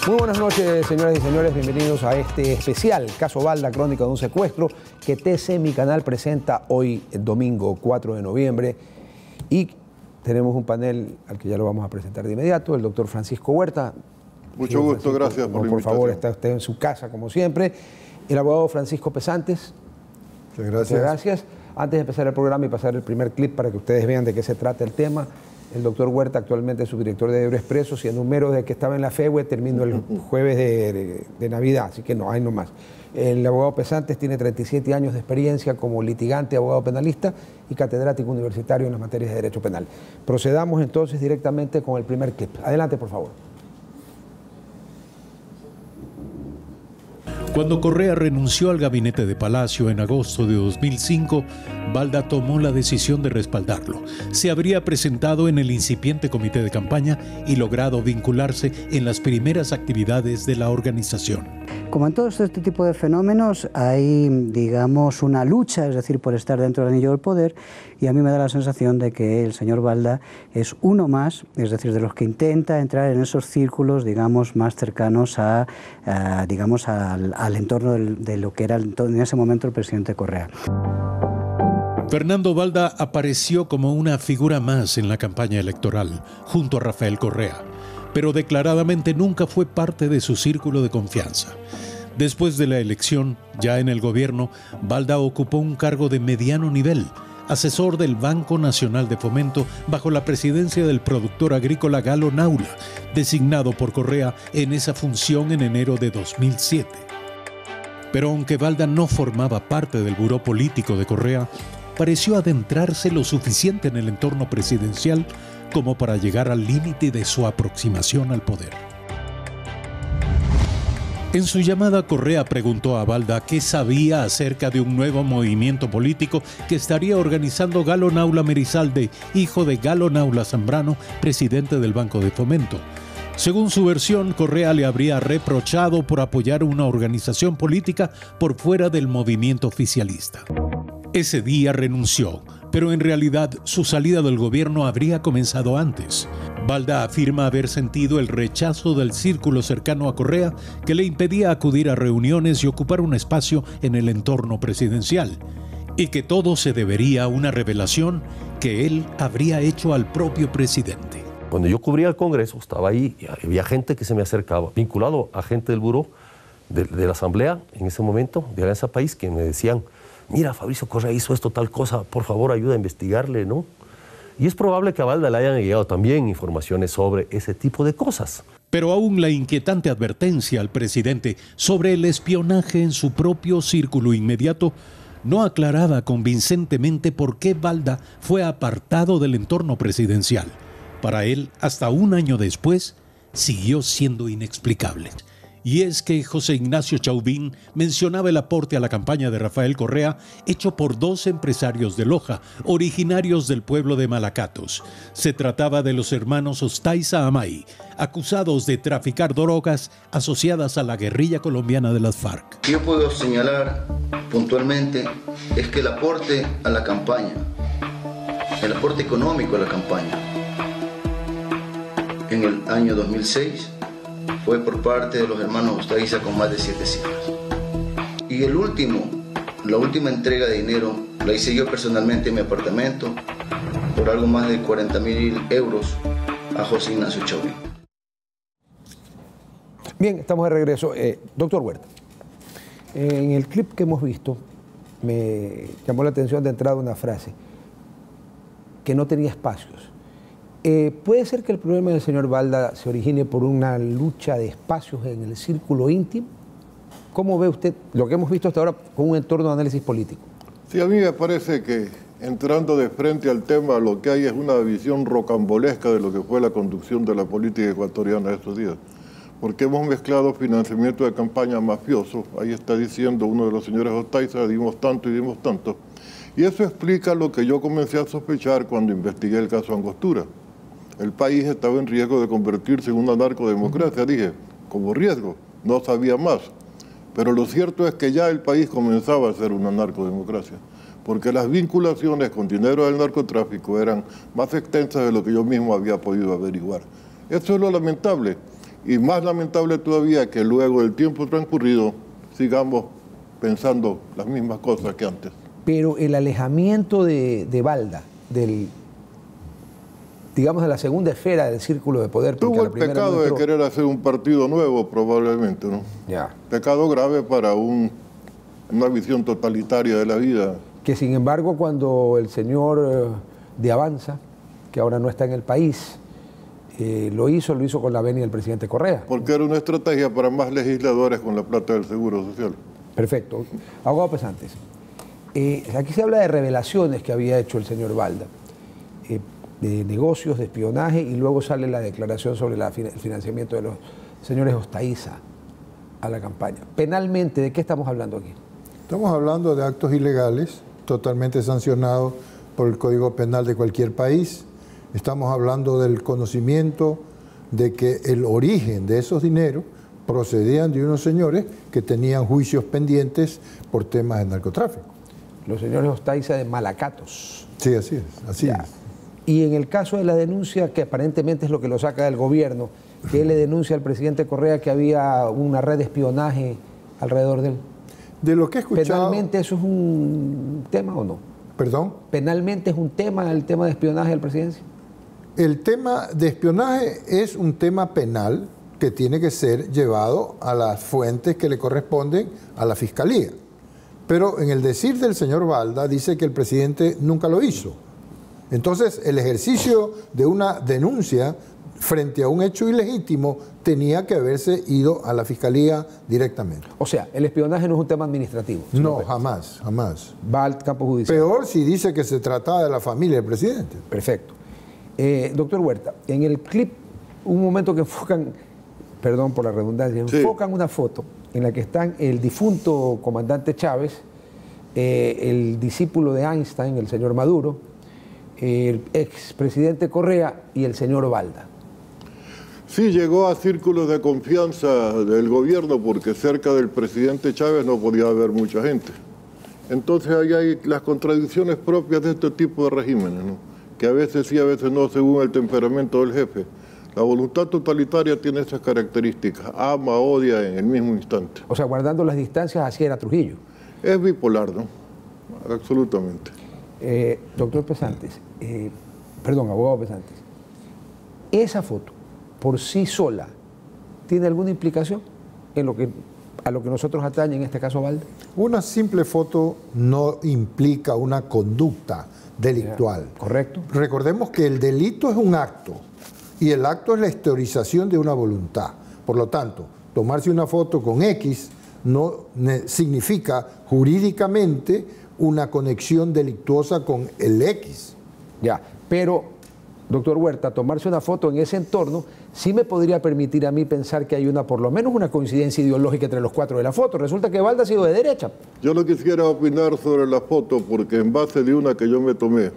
Muy buenas noches, señoras y señores. Bienvenidos a este especial Caso Balda, crónica de un secuestro, que TC Mi Canal presenta hoy, domingo 4 de noviembre. Y tenemos un panel al que ya lo vamos a presentar de inmediato, el doctor Francisco Huerta. Mucho gusto, gracias por la invitación. Por favor, está usted en su casa, como siempre. El abogado Francisco Pesantes. Muchas gracias. Muchas gracias. Antes de empezar el programa y pasar el primer clip para que ustedes vean de qué se trata el tema, el doctor Huerta actualmente es subdirector de Euroexpreso, siendo un mero de que estaba en la FEWE, terminó el jueves de Navidad, así que no, hay nomás. El abogado Pesantes tiene 37 años de experiencia como litigante, abogado penalista y catedrático universitario en las materias de Derecho Penal. Procedamos entonces directamente con el primer clip. Adelante, por favor. Cuando Correa renunció al gabinete de Palacio en agosto de 2005, Balda tomó la decisión de respaldarlo. Se habría presentado en el incipiente comité de campaña y logrado vincularse en las primeras actividades de la organización. Como en todo este tipo de fenómenos hay, digamos, una lucha, es decir, por estar dentro del anillo del poder, y a mí me da la sensación de que el señor Balda es uno más, es decir, de los que intenta entrar en esos círculos, digamos, más cercanos digamos, al entorno de lo que era en ese momento el presidente Correa. Fernando Balda apareció como una figura más en la campaña electoral, junto a Rafael Correa, pero declaradamente nunca fue parte de su círculo de confianza. Después de la elección, ya en el gobierno, Balda ocupó un cargo de mediano nivel, asesor del Banco Nacional de Fomento bajo la presidencia del productor agrícola Galo Naula, designado por Correa en esa función en enero de 2007. Pero aunque Balda no formaba parte del buró político de Correa, pareció adentrarse lo suficiente en el entorno presidencial como para llegar al límite de su aproximación al poder. En su llamada, Correa preguntó a Balda qué sabía acerca de un nuevo movimiento político que estaría organizando Galo Naula Merizalde, hijo de Galo Naula Zambrano, presidente del Banco de Fomento. Según su versión, Correa le habría reprochado por apoyar una organización política por fuera del movimiento oficialista. Ese día renunció, pero en realidad su salida del gobierno habría comenzado antes. Balda afirma haber sentido el rechazo del círculo cercano a Correa que le impedía acudir a reuniones y ocupar un espacio en el entorno presidencial, y que todo se debería a una revelación que él habría hecho al propio presidente. Cuando yo cubría el Congreso, estaba ahí y había gente que se me acercaba, vinculado a gente del buró de la Asamblea en ese momento, de Alianza País, que me decían: mira, Fabricio Correa hizo esto, tal cosa, por favor ayuda a investigarle, ¿no? Y es probable que a Balda le hayan llegado también informaciones sobre ese tipo de cosas. Pero aún la inquietante advertencia al presidente sobre el espionaje en su propio círculo inmediato no aclaraba convincentemente por qué Balda fue apartado del entorno presidencial. Para él, hasta un año después, siguió siendo inexplicable. Y es que José Ignacio Chauvin mencionaba el aporte a la campaña de Rafael Correa hecho por dos empresarios de Loja, originarios del pueblo de Malacatos. Se trataba de los hermanos Ostaiza Amay, acusados de traficar drogas asociadas a la guerrilla colombiana de las FARC. Yo puedo señalar puntualmente es que el aporte a la campaña, el aporte económico a la campaña, en el año 2006, fue por parte de los hermanos Ostaiza con más de 7 cifras. Y la última entrega de dinero la hice yo personalmente en mi apartamento por algo más de 40.000 euros a José Ignacio Chauvin. Bien, estamos de regreso. Doctor Huerta, en el clip que hemos visto me llamó la atención de entrada una frase, que no tenía espacios. ¿Puede ser que el problema del señor Balda se origine por una lucha de espacios en el círculo íntimo? ¿Cómo ve usted lo que hemos visto hasta ahora con un entorno de análisis político? Sí, a mí me parece que entrando de frente al tema, lo que hay es una visión rocambolesca de lo que fue la conducción de la política ecuatoriana estos días. Porque hemos mezclado financiamiento de campaña mafioso. Ahí está diciendo uno de los señores Ostaiza: dimos tanto y dimos tanto. Y eso explica lo que yo comencé a sospechar cuando investigué el caso Angostura. El país estaba en riesgo de convertirse en una narcodemocracia, dije, como riesgo, no sabía más. Pero lo cierto es que ya el país comenzaba a ser una narcodemocracia, porque las vinculaciones con dinero del narcotráfico eran más extensas de lo que yo mismo había podido averiguar. Eso es lo lamentable. Y más lamentable todavía que luego del tiempo transcurrido sigamos pensando las mismas cosas que antes. Pero el alejamiento de Balda, digamos de la segunda esfera del círculo de poder... Tuvo el pecado de querer hacer un partido nuevo, probablemente, ¿no? Ya. Pecado grave para una visión totalitaria de la vida. Que sin embargo, cuando el señor de Avanza, que ahora no está en el país, lo hizo con la venia del presidente Correa. Porque era una estrategia para más legisladores con la plata del Seguro Social. Perfecto. Abogado Pesantes, aquí se habla de revelaciones que había hecho el señor Balda, de negocios, de espionaje, y luego sale la declaración sobre el financiamiento de los señores Ostaiza a la campaña. Penalmente, ¿de qué estamos hablando aquí? Estamos hablando de actos ilegales, totalmente sancionados por el Código Penal de cualquier país. Estamos hablando del conocimiento de que el origen de esos dineros procedían de unos señores que tenían juicios pendientes por temas de narcotráfico. Los señores Ostaiza de Malacatos. Sí, así es, así es. Y en el caso de la denuncia, que aparentemente es lo que lo saca del gobierno, que él le denuncia al presidente Correa que había una red de espionaje alrededor de él. De lo que he escuchado... ¿Penalmente eso es un tema o no? ¿Perdón? ¿Penalmente es un tema el tema de espionaje de la presidencia? El tema de espionaje es un tema penal que tiene que ser llevado a las fuentes que le corresponden a la Fiscalía. Pero en el decir del señor Balda dice que el presidente nunca lo hizo. Entonces, el ejercicio de una denuncia frente a un hecho ilegítimo tenía que haberse ido a la Fiscalía directamente. O sea, el espionaje no es un tema administrativo. No, jamás, jamás. Va al campo judicial. Peor si dice que se trataba de la familia del presidente. Perfecto. Doctor Huerta, en el clip, un momento que enfocan, perdón por la redundancia, enfocan una foto en la que están el difunto comandante Chávez, el discípulo de Einstein, el señor Maduro, el expresidente Correa y el señor Balda. Sí, llegó a círculos de confianza del gobierno porque cerca del presidente Chávez no podía haber mucha gente. Entonces ahí hay las contradicciones propias de este tipo de regímenes, ¿no? Que a veces sí, a veces no, según el temperamento del jefe. La voluntad totalitaria tiene esas características, ama, odia en el mismo instante. O sea, guardando las distancias, así era Trujillo. Es bipolar, ¿no? Absolutamente. Doctor Pesantes, perdón, abogado Pesantes, ¿esa foto por sí sola tiene alguna implicación en a lo que nosotros atañe, en este caso Balda? Una simple foto no implica una conducta delictual. Correcto. Recordemos que el delito es un acto y el acto es la exteriorización de una voluntad. Por lo tanto, tomarse una foto con X no significa jurídicamente una conexión delictuosa con el X. Ya, pero, doctor Huerta, tomarse una foto en ese entorno sí me podría permitir a mí pensar que hay por lo menos una coincidencia ideológica entre los cuatro de la foto. Resulta que Balda ha sido de derecha. Yo no quisiera opinar sobre la foto porque en base de una que yo me tomé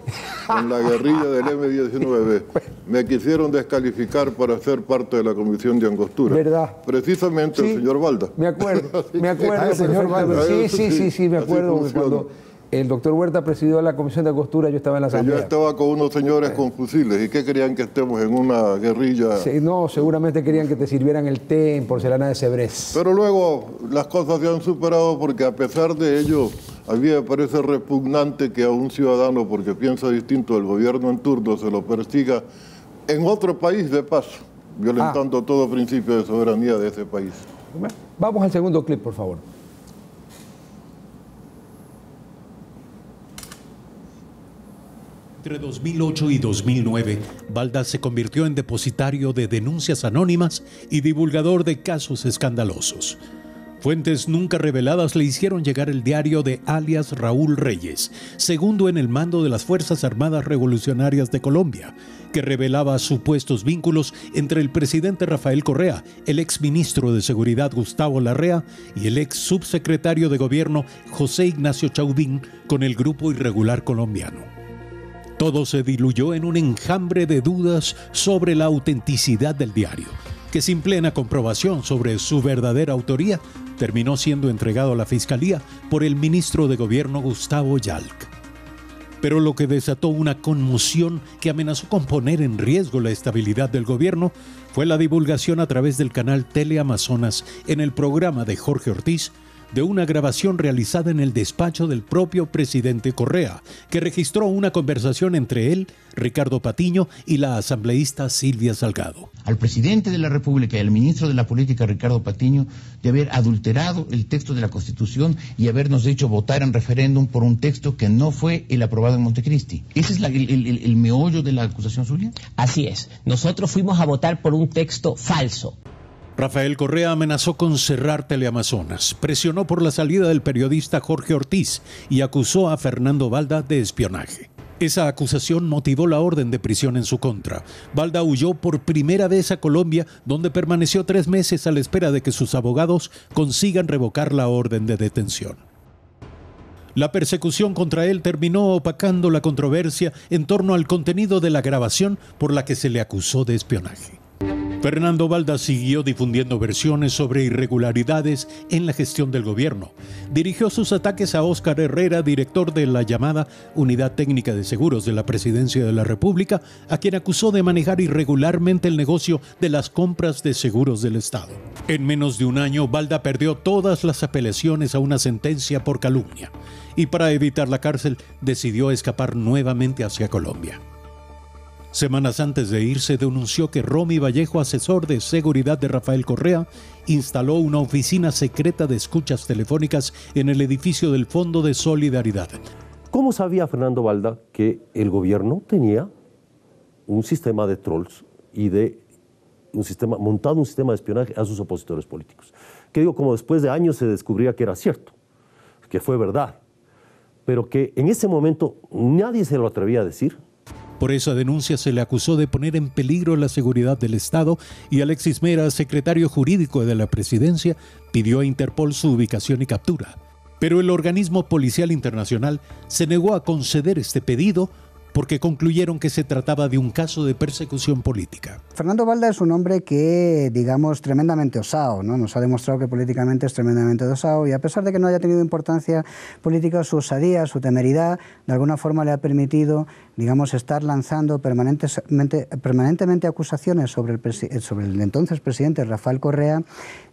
en la guerrilla del M-19 me quisieron descalificar para ser parte de la Comisión de Angostura. ¿Verdad? Precisamente sí, el señor Balda. Me acuerdo, el señor Balda. Sí, me acuerdo que cuando el doctor Huerta presidió la Comisión de Angostura, yo estaba en la asamblea. Yo estaba con unos señores con fusiles. ¿Y qué querían que estemos en una guerrilla? Sí, no, seguramente querían que te sirvieran el té en porcelana de Cebrés. Pero luego las cosas se han superado porque a pesar de ello, a mí me parece repugnante que a un ciudadano, porque piensa distinto del gobierno en turno, se lo persiga en otro país de paso, violentando todo principio de soberanía de ese país. Vamos al segundo clip, por favor. Entre 2008 y 2009, Balda se convirtió en depositario de denuncias anónimas y divulgador de casos escandalosos. Fuentes nunca reveladas le hicieron llegar el diario de alias Raúl Reyes, segundo en el mando de las Fuerzas Armadas Revolucionarias de Colombia, que revelaba supuestos vínculos entre el presidente Rafael Correa, el exministro de Seguridad Gustavo Larrea y el ex subsecretario de Gobierno José Ignacio Chauvin con el grupo irregular colombiano. Todo se diluyó en un enjambre de dudas sobre la autenticidad del diario, que sin plena comprobación sobre su verdadera autoría, terminó siendo entregado a la Fiscalía por el ministro de Gobierno Gustavo Yalc. Pero lo que desató una conmoción que amenazó con poner en riesgo la estabilidad del gobierno fue la divulgación a través del canal Teleamazonas en el programa de Jorge Ortiz de una grabación realizada en el despacho del propio presidente Correa, que registró una conversación entre él, Ricardo Patiño, y la asambleísta Silvia Salgado. Al presidente de la República y al ministro de la Política, Ricardo Patiño, de haber adulterado el texto de la Constitución y habernos hecho votar en referéndum por un texto que no fue el aprobado en Montecristi. ¿Ese es el meollo de la acusación suya? Así es. Nosotros fuimos a votar por un texto falso. Rafael Correa amenazó con cerrar Teleamazonas, presionó por la salida del periodista Jorge Ortiz y acusó a Fernando Balda de espionaje. Esa acusación motivó la orden de prisión en su contra. Balda huyó por primera vez a Colombia, donde permaneció 3 meses a la espera de que sus abogados consigan revocar la orden de detención. La persecución contra él terminó opacando la controversia en torno al contenido de la grabación por la que se le acusó de espionaje. Fernando Balda siguió difundiendo versiones sobre irregularidades en la gestión del gobierno. Dirigió sus ataques a Óscar Herrera, director de la llamada Unidad Técnica de Seguros de la Presidencia de la República, a quien acusó de manejar irregularmente el negocio de las compras de seguros del Estado. En menos de un año, Balda perdió todas las apelaciones a una sentencia por calumnia y para evitar la cárcel decidió escapar nuevamente hacia Colombia. Semanas antes de irse, denunció que Romy Vallejo, asesor de seguridad de Rafael Correa, instaló una oficina secreta de escuchas telefónicas en el edificio del Fondo de Solidaridad. ¿Cómo sabía Fernando Balda que el gobierno tenía un sistema de trolls y montado un sistema de espionaje a sus opositores políticos? Que digo, como después de años se descubría que era cierto, que fue verdad, pero que en ese momento nadie se lo atrevía a decir. Por esa denuncia se le acusó de poner en peligro la seguridad del Estado y Alexis Mera, secretario jurídico de la presidencia, pidió a Interpol su ubicación y captura. Pero el organismo policial internacional se negó a conceder este pedido porque concluyeron que se trataba de un caso de persecución política. Fernando Balda es un hombre que, digamos, tremendamente osado, ¿no? Nos ha demostrado que políticamente es tremendamente osado y a pesar de que no haya tenido importancia política, su osadía, su temeridad, de alguna forma le ha permitido, digamos, estar lanzando permanentemente acusaciones sobre el entonces presidente Rafael Correa,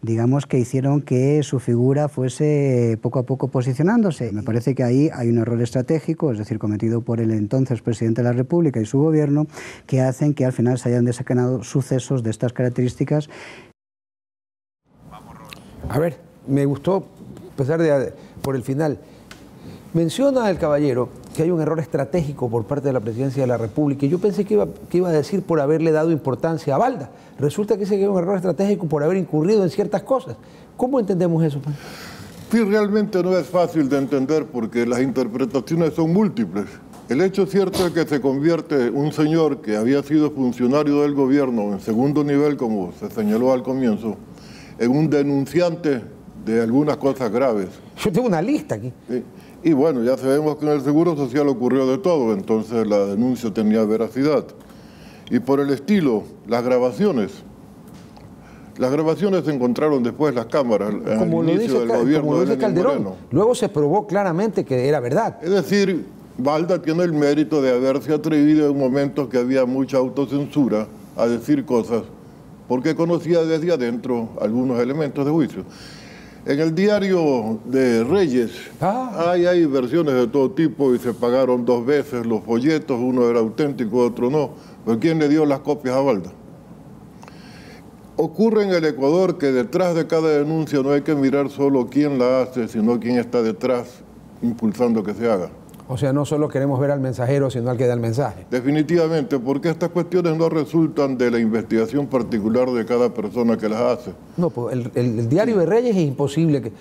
digamos, que hicieron que su figura fuese poco a poco posicionándose. Me parece que ahí hay un error estratégico, es decir, cometido por el entonces presidente de la República y su gobierno, que hacen que al final se hayan desencadenado sucesos de estas características. A ver, me gustó, a pesar de por el final, menciona el caballero que hay un error estratégico por parte de la presidencia de la República y yo pensé que iba a decir por haberle dado importancia a Balda. Resulta que ese es un error estratégico por haber incurrido en ciertas cosas. ¿Cómo entendemos eso? Sí, realmente no es fácil de entender porque las interpretaciones son múltiples. El hecho cierto es que se convierte un señor que había sido funcionario del gobierno en segundo nivel, como se señaló al comienzo, en un denunciante de algunas cosas graves. Yo tengo una lista aquí. Sí. Y bueno, ya sabemos que en el Seguro Social ocurrió de todo, entonces la denuncia tenía veracidad. Y por el estilo, las grabaciones se encontraron después en las cámaras, al inicio del gobierno de Calderón. Moreno. Luego se probó claramente que era verdad. Es decir, Balda tiene el mérito de haberse atrevido en momentos que había mucha autocensura a decir cosas, porque conocía desde adentro algunos elementos de juicio. En el diario de Reyes hay versiones de todo tipo y se pagaron 2 veces los folletos, uno era auténtico, otro no. ¿Pero quién le dio las copias a Balda? Ocurre en el Ecuador que detrás de cada denuncia no hay que mirar solo quién la hace, sino quién está detrás impulsando que se haga. O sea, no solo queremos ver al mensajero, sino al que da el mensaje. Definitivamente, porque estas cuestiones no resultan de la investigación particular de cada persona que las hace. No, pues el diario de Reyes es imposible que...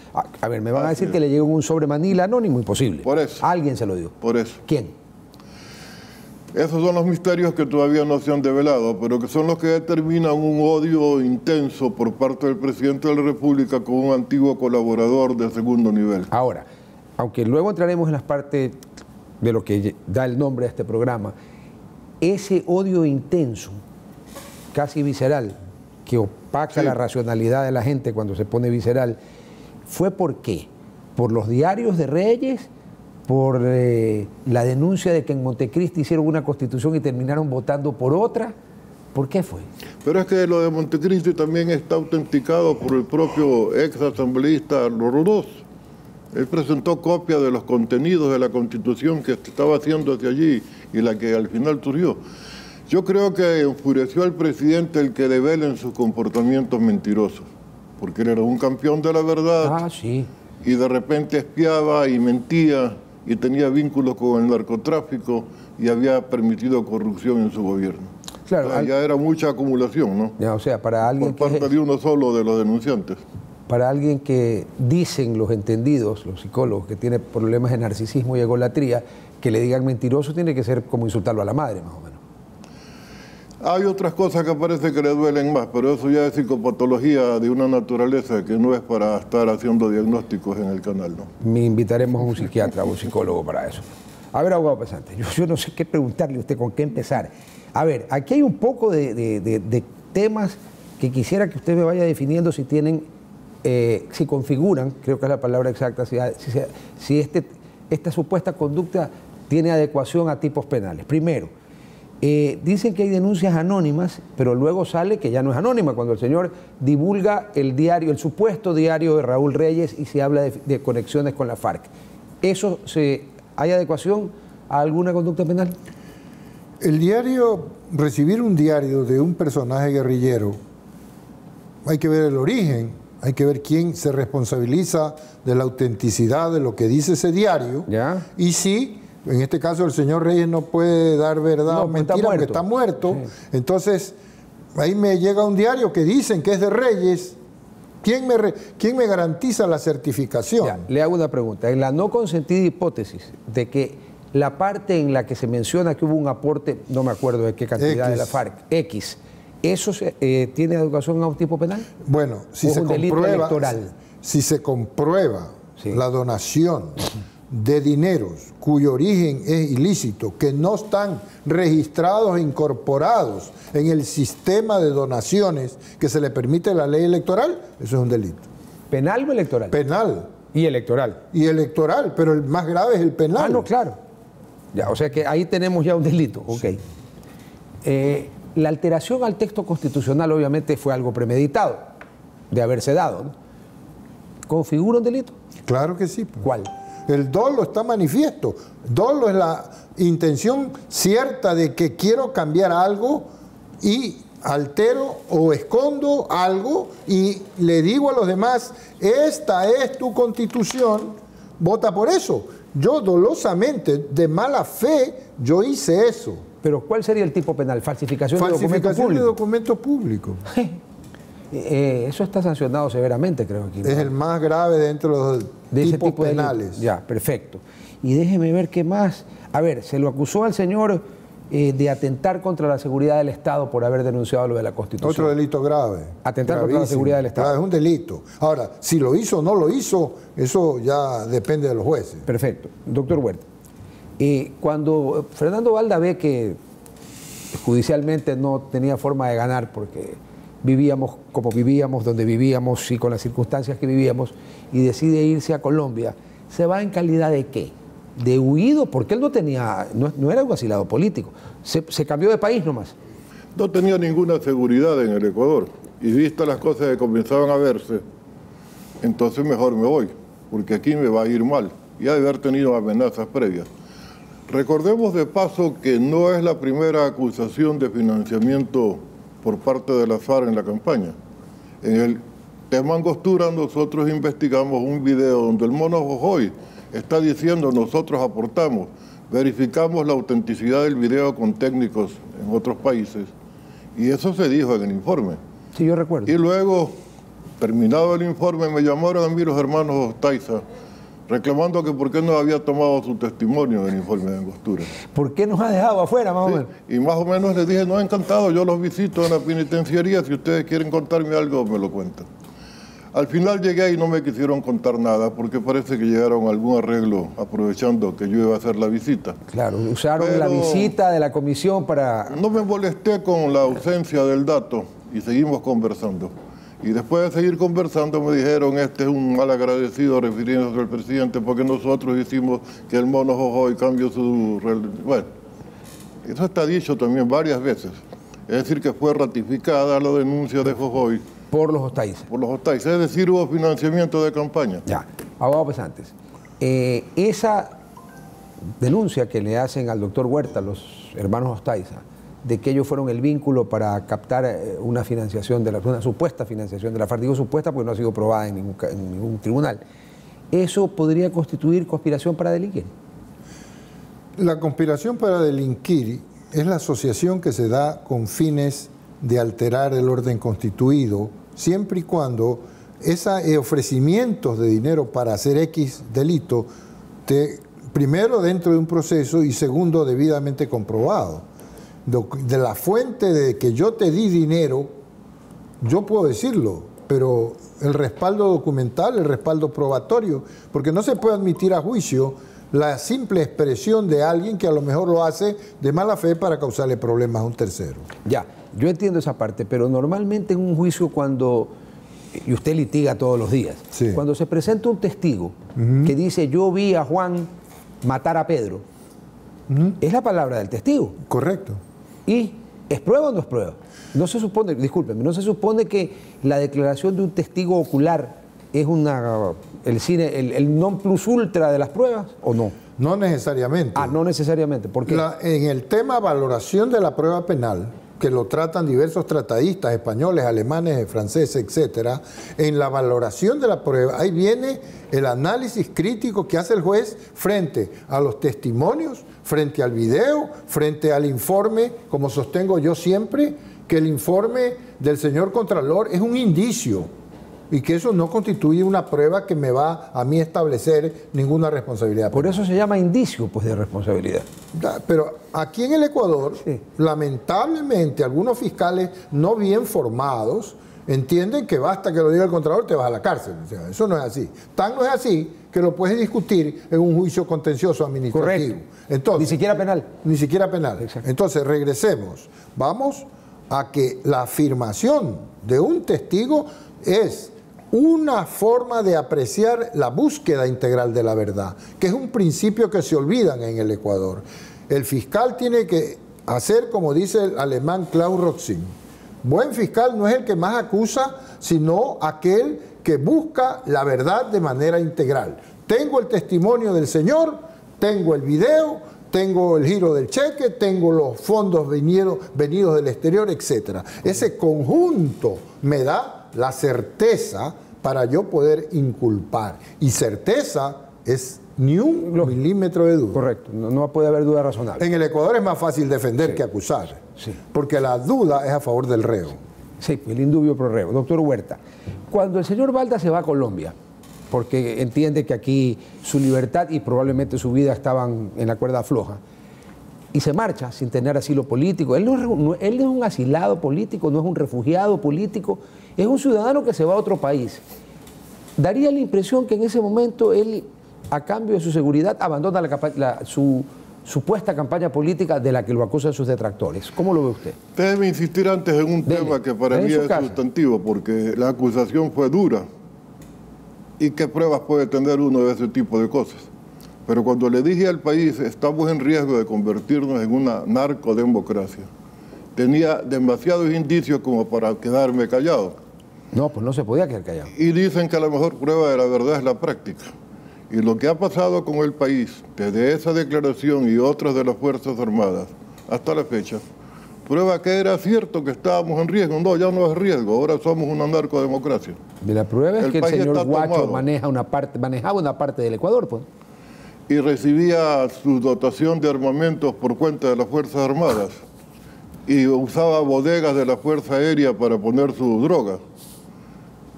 A ver, me van a decir que le llegó un sobre Manila anónimo, imposible. Por eso. Alguien se lo dio. Por eso. ¿Quién? Esos son los misterios que todavía no se han develado, pero que son los que determinan un odio intenso por parte del presidente de la República con un antiguo colaborador de segundo nivel. Ahora, aunque luego entraremos en las partes de lo que da el nombre a este programa, ese odio intenso, casi visceral, que opaca la racionalidad de la gente cuando se pone visceral, ¿fue por qué? ¿Por los diarios de Reyes por la denuncia de que en Montecristi hicieron una constitución y terminaron votando por otra. ¿Por qué fue? Pero es que lo de Montecristi también está autenticado por el propio ex asambleísta Rodós. Él presentó copia de los contenidos de la constitución que estaba haciendo hacia allí y la que al final surgió. Yo creo que enfureció al presidente el que develen sus comportamientos mentirosos, porque él era un campeón de la verdad. Ah, sí. Y de repente espiaba y mentía y tenía vínculos con el narcotráfico y había permitido corrupción en su gobierno. Claro, ya era mucha acumulación, ¿no? Ya, o sea, para alguien por parte de uno solo de los denunciantes. Para alguien que dicen los entendidos, los psicólogos, que tiene problemas de narcisismo y egolatría, que le digan mentiroso tiene que ser como insultarlo a la madre, más o menos. Hay otras cosas que parece que le duelen más, pero eso ya es psicopatología de una naturaleza que no es para estar haciendo diagnósticos en el canal, ¿no? Me invitaremos a un psiquiatra o un psicólogo para eso. A ver, abogado Pesante, yo no sé qué preguntarle a usted, con qué empezar. A ver, aquí hay un poco de temas que quisiera que usted me vaya definiendo si tienen, si configuran, creo que es la palabra exacta, si esta supuesta conducta tiene adecuación a tipos penales. Primero, dicen que hay denuncias anónimas, pero luego sale que ya no es anónima, cuando el señor divulga el diario, el supuesto diario de Raúl Reyes y se habla de conexiones con la FARC. ¿Hay adecuación a alguna conducta penal? El diario, recibir un diario de un personaje guerrillero, hay que ver el origen, hay que ver quién se responsabiliza de la autenticidad de lo que dice ese diario. ¿Ya? Y si, en este caso, el señor Reyes no puede dar verdad o mentira porque está muerto, sí. Entonces ahí me llega un diario que dicen que es de Reyes. ¿Quién me garantiza la certificación? Ya, le hago una pregunta. En la no consentida hipótesis de que la parte en la que se menciona que hubo un aporte, no me acuerdo de qué cantidad de la FARC, X, ¿eso tiene adecuación a un tipo penal? Bueno, si se comprueba sí. La donación de dineros cuyo origen es ilícito, que no están registrados e incorporados en el sistema de donaciones que se le permite la ley electoral, eso es un delito. ¿Penal o electoral? Penal. ¿Y electoral? Y electoral, pero el más grave es el penal. Ah, no, claro. Ya, o sea que ahí tenemos ya un delito. Ok. Sí. La alteración al texto constitucional obviamente fue algo premeditado, de haberse dado, ¿no? ¿Configura un delito? Claro que sí. ¿Cuál? El dolo está manifiesto. Dolo es la intención cierta de que quiero cambiar algo y altero o escondo algo y le digo a los demás, esta es tu constitución, vota por eso. Yo dolosamente, de mala fe, yo hice eso. ¿Pero cuál sería el tipo penal? ¿Falsificación de documento público? Eso está sancionado severamente, creo que. Es el más grave dentro de los tipos penales. Ya, perfecto. Y déjeme ver qué más. A ver, se lo acusó al señor de atentar contra la seguridad del Estado por haber denunciado lo de la Constitución. Otro delito grave. Atentar contra la seguridad del Estado. Grave, es un delito. Ahora, si lo hizo o no lo hizo, eso ya depende de los jueces. Perfecto. Doctor Huerta, cuando Fernando Balda ve que judicialmente no tenía forma de ganar porque vivíamos como vivíamos, donde vivíamos y con las circunstancias que vivíamos, y decide irse a Colombia, ¿se va en calidad de qué? ¿De huido? Porque él no era un asilado político, se cambió de país nomás. No tenía ninguna seguridad en el Ecuador, y vistas las cosas que comenzaban a verse, entonces mejor me voy, porque aquí me va a ir mal, y ha de haber tenido amenazas previas. Recordemos de paso que no es la primera acusación de financiamiento por parte de la FARC en la campaña. En el tema Angostura nosotros investigamos un video donde el Mono Jojoy está diciendo nosotros aportamos, verificamos la autenticidad del video con técnicos en otros países y eso se dijo en el informe. Sí, yo recuerdo. Y luego, terminado el informe, me llamaron a mí los hermanos Ostaiza reclamando que por qué no había tomado su testimonio en el informe de Angostura. ¿Por qué nos ha dejado afuera, más o menos? Y más o menos les dije, no, encantado, yo los visito en la penitenciaría, si ustedes quieren contarme algo, me lo cuentan. Al final llegué y no me quisieron contar nada, porque parece que llegaron a algún arreglo aprovechando que yo iba a hacer la visita. Claro, usaron la visita de la comisión para... No me molesté con la ausencia del dato y seguimos conversando. Y después de seguir conversando me dijeron, este es un mal agradecido refiriéndose al presidente porque nosotros hicimos que el mono Jojoy cambió su... Bueno, eso está dicho también varias veces. Es decir, que fue ratificada la denuncia de Jojoy. Por los Ostaízas. Por los Ostaízas, es decir, hubo financiamiento de campaña. Ya, abogado Pesantes, esa denuncia que le hacen al doctor Huerta, los hermanos Ostaízas, de que ellos fueron el vínculo para captar una financiación, una supuesta financiación de la FARC, digo supuesta porque no ha sido probada en ningún tribunal, ¿eso podría constituir conspiración para delinquir? La conspiración para delinquir es la asociación que se da con fines de alterar el orden constituido, siempre y cuando esos ofrecimientos de dinero para hacer X delito, primero dentro de un proceso y segundo debidamente comprobado. De la fuente de que yo te di dinero, yo puedo decirlo, pero el respaldo documental, el respaldo probatorio, porque no se puede admitir a juicio la simple expresión de alguien que a lo mejor lo hace de mala fe para causarle problemas a un tercero. Ya, yo entiendo esa parte, pero normalmente en un juicio cuando, y usted litiga todos los días, sí, cuando se presenta un testigo que dice yo vi a Juan matar a Pedro, es la palabra del testigo. Correcto. ¿Y es prueba o no es prueba? No se supone, discúlpeme, no se supone que la declaración de un testigo ocular es el non plus ultra de las pruebas, ¿o no? No necesariamente. Ah, no necesariamente. ¿Por qué? En el tema valoración de la prueba penal, que lo tratan diversos tratadistas españoles, alemanes, franceses, etcétera, en la valoración de la prueba, ahí viene el análisis crítico que hace el juez frente a los testimonios, frente al video, frente al informe, como sostengo yo siempre, que el informe del señor Contralor es un indicio y que eso no constituye una prueba que me va a mí establecer ninguna responsabilidad. Por eso se llama indicio, pues, de responsabilidad. Pero aquí en el Ecuador, sí, lamentablemente, algunos fiscales no bien formados entienden que basta que lo diga el Contralor, te vas a la cárcel. O sea, eso no es así. Tan no es así que lo puedes discutir en un juicio contencioso administrativo. Correcto. Entonces, ni siquiera penal. Ni siquiera penal. Exacto. Entonces, regresemos. Vamos a que la afirmación de un testigo es una forma de apreciar la búsqueda integral de la verdad, que es un principio que se olvidan en el Ecuador. El fiscal tiene que hacer, como dice el alemán Klaus Roxin, buen fiscal no es el que más acusa, sino aquel que busca la verdad de manera integral. Tengo el testimonio del señor, tengo el video, tengo el giro del cheque, tengo los fondos venidos del exterior, etc. Ese conjunto me da la certeza para yo poder inculpar. Y certeza es ni un milímetro de duda. Correcto, no puede haber duda razonable. En el Ecuador es más fácil defender que acusar, porque la duda es a favor del reo. Sí, el indubio pro reo. Doctor Huerta, cuando el señor Balda se va a Colombia, porque entiende que aquí su libertad y probablemente su vida estaban en la cuerda floja, y se marcha sin tener asilo político, él no es un asilado político, no es un refugiado político, es un ciudadano que se va a otro país. Daría la impresión que en ese momento él, a cambio de su seguridad, abandona su supuesta campaña política de la que lo acusan sus detractores. ¿Cómo lo ve usted? Déjeme insistir antes en un tema que para mí es sustantivo, porque la acusación fue dura. ¿Y qué pruebas puede tener uno de ese tipo de cosas? Pero cuando le dije al país, estamos en riesgo de convertirnos en una narcodemocracia, tenía demasiados indicios como para quedarme callado. No, pues no se podía quedar callado. Y dicen que la mejor prueba de la verdad es la práctica. Y lo que ha pasado con el país, desde esa declaración y otras de las Fuerzas Armadas hasta la fecha, prueba que era cierto que estábamos en riesgo. No, ya no es riesgo, ahora somos una narcodemocracia. Y la prueba es que el señor Guacho manejaba una parte del Ecuador, pues. Y recibía su dotación de armamentos por cuenta de las Fuerzas Armadas. Y usaba bodegas de la Fuerza Aérea para poner su droga.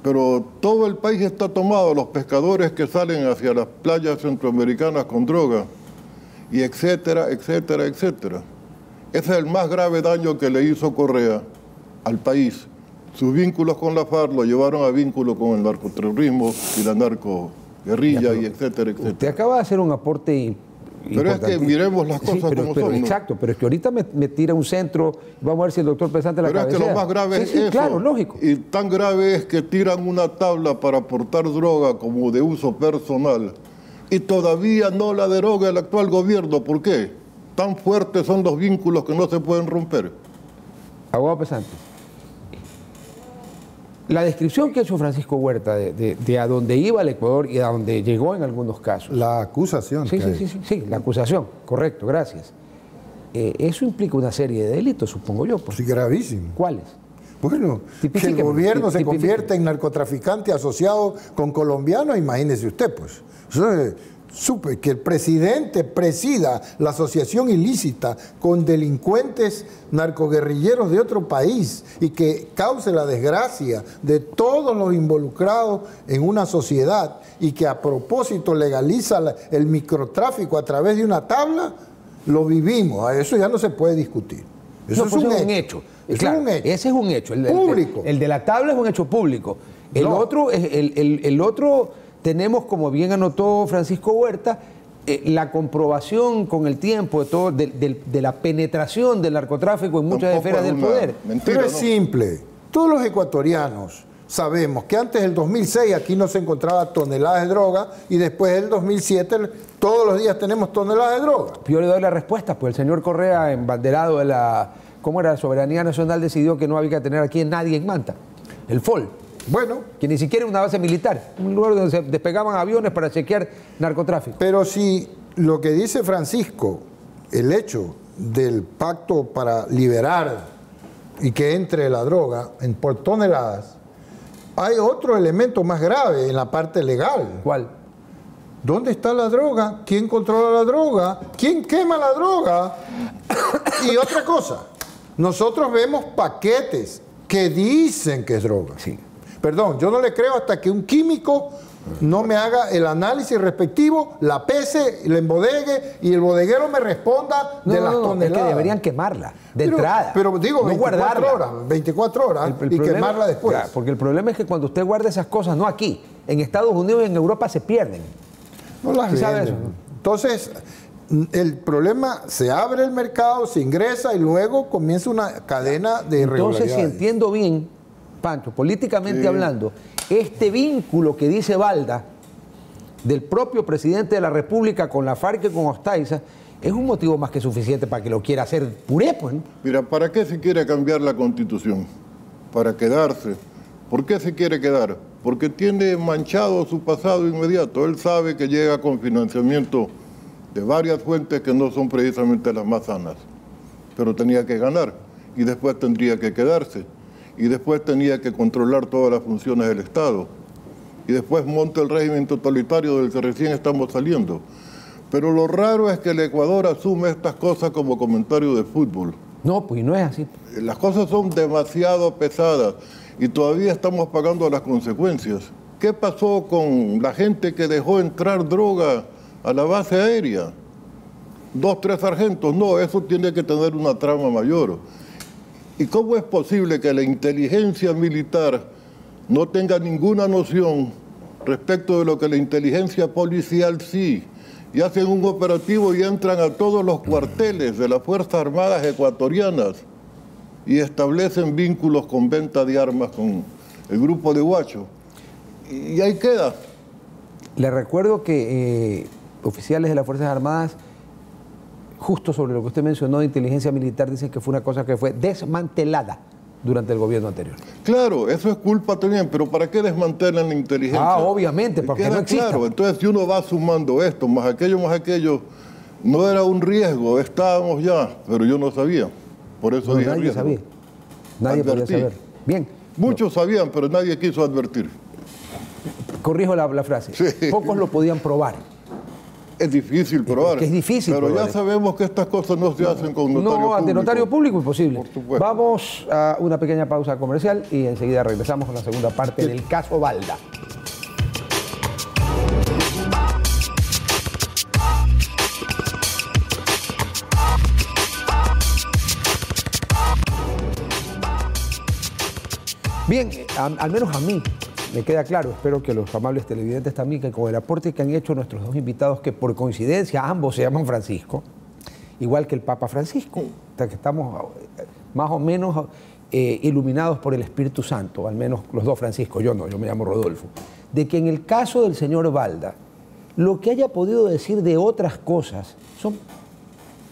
Pero todo el país está tomado, los pescadores que salen hacia las playas centroamericanas con droga, y etcétera, etcétera, etcétera. Ese es el más grave daño que le hizo Correa al país. Sus vínculos con la FARC lo llevaron a vínculo con el narcoterrorismo y la narcoguerrilla, y etcétera, etcétera. Usted acaba de hacer un aporte Pero es que miremos las cosas como son. Exacto, pero es que ahorita me tira un centro, vamos a ver si el doctor Pesante la cabecea. Pero es que lo más grave es eso. Claro, lógico. Y tan grave es que tiran una tabla para aportar droga como de uso personal y todavía no la deroga el actual gobierno. ¿Por qué? Tan fuertes son los vínculos que no se pueden romper. Abogado Pesante, la descripción que ha hecho Francisco Huerta de a dónde iba el Ecuador y a dónde llegó en algunos casos. La acusación. Sí, la acusación, correcto, gracias. Eso implica una serie de delitos, supongo yo. Pues. Sí, gravísimo. ¿Cuáles? Bueno, que el gobierno se convierta en narcotraficante asociado con colombianos, imagínese usted, pues. Supe que el presidente presida la asociación ilícita con delincuentes narcoguerrilleros de otro país y que cause la desgracia de todos los involucrados en una sociedad y que a propósito legaliza el microtráfico a través de una tabla, lo vivimos. Eso ya no se puede discutir. Eso es un hecho. Claro, ese es un hecho. Público. El de la tabla es un hecho público. El otro tenemos, como bien anotó Francisco Huerta, la comprobación con el tiempo de la penetración del narcotráfico en muchas esferas del poder. Pero es simple. Todos los ecuatorianos sabemos que antes del 2006 aquí no se encontraba toneladas de droga y después del 2007 todos los días tenemos toneladas de droga. Yo le doy la respuesta, pues el señor Correa, embanderado de la soberanía nacional, decidió que no había que tener aquí nadie en Manta. El FOL. Bueno. Que ni siquiera una base militar, un lugar donde se despegaban aviones para chequear narcotráfico. Pero si lo que dice Francisco, el hecho del pacto para liberar y que entre la droga por toneladas, hay otro elemento más grave en la parte legal. ¿Cuál? ¿Dónde está la droga? ¿Quién controla la droga? ¿Quién quema la droga? Y otra cosa, nosotros vemos paquetes que dicen que es droga. Sí. Perdón, yo no le creo hasta que un químico no me haga el análisis respectivo, la pese, la embodegue y el bodeguero me responda de las toneladas. Es que deberían quemarla de entrada. Pero digo, no 24 horas y quemarla después. Claro, porque el problema es que cuando usted guarda esas cosas, no aquí, en Estados Unidos y en Europa se pierden. No las venden. ¿Sabe eso? Entonces, el problema, se abre el mercado, se ingresa y luego comienza una cadena de irregularidades. Entonces, si entiendo bien, Pancho, políticamente hablando, este vínculo que dice Balda del propio presidente de la República con la FARC y con Ostaiza es un motivo más que suficiente para que lo quiera hacer puré, pues, ¿no? Mira, ¿para qué se quiere cambiar la Constitución? Para quedarse. ¿Por qué se quiere quedar? Porque tiene manchado su pasado inmediato. Él sabe que llega con financiamiento de varias fuentes que no son precisamente las más sanas. Pero tenía que ganar y después tendría que quedarse. Y después tenía que controlar todas las funciones del Estado. Y después monta el régimen totalitario del que recién estamos saliendo. Pero lo raro es que el Ecuador asume estas cosas como comentario de fútbol. No, pues no es así. Las cosas son demasiado pesadas y todavía estamos pagando las consecuencias. ¿Qué pasó con la gente que dejó entrar droga a la base aérea? 2, 3 sargentos. No, eso tiene que tener una trama mayor. ¿Y cómo es posible que la inteligencia militar no tenga ninguna noción respecto de lo que la inteligencia policial sí? Y hacen un operativo y entran a todos los cuarteles de las Fuerzas Armadas ecuatorianas y establecen vínculos con venta de armas con el grupo de Huacho. Y ahí queda. Le recuerdo que oficiales de las Fuerzas Armadas, justo sobre lo que usted mencionó de inteligencia militar, dicen que fue una cosa que fue desmantelada durante el gobierno anterior. Claro, eso es culpa también, pero ¿para qué desmantelan la inteligencia? Ah, obviamente, porque no existe. Claro, entonces si uno va sumando esto, más aquello, no era un riesgo, estábamos ya, pero yo no sabía. Por eso dije nadie riesgo. Sabía. Nadie podía saber. Bien. Muchos sabían, pero nadie quiso advertir. Corrijo la frase. Sí. Pocos lo podían probar. Es difícil probar. Es difícil pero probar. Ya sabemos que estas cosas no se hacen con notario público. No, ante notario público imposible. Por supuesto. Vamos a una pequeña pausa comercial y enseguida regresamos con la segunda parte del caso Balda. Bien, al menos a mí me queda claro, espero que los amables televidentes también, que con el aporte que han hecho nuestros dos invitados, que por coincidencia ambos se llaman Francisco, igual que el Papa Francisco, o sea, que estamos más o menos iluminados por el Espíritu Santo, al menos los dos Francisco, yo no, yo me llamo Rodolfo, de que en el caso del señor Balda, lo que haya podido decir de otras cosas son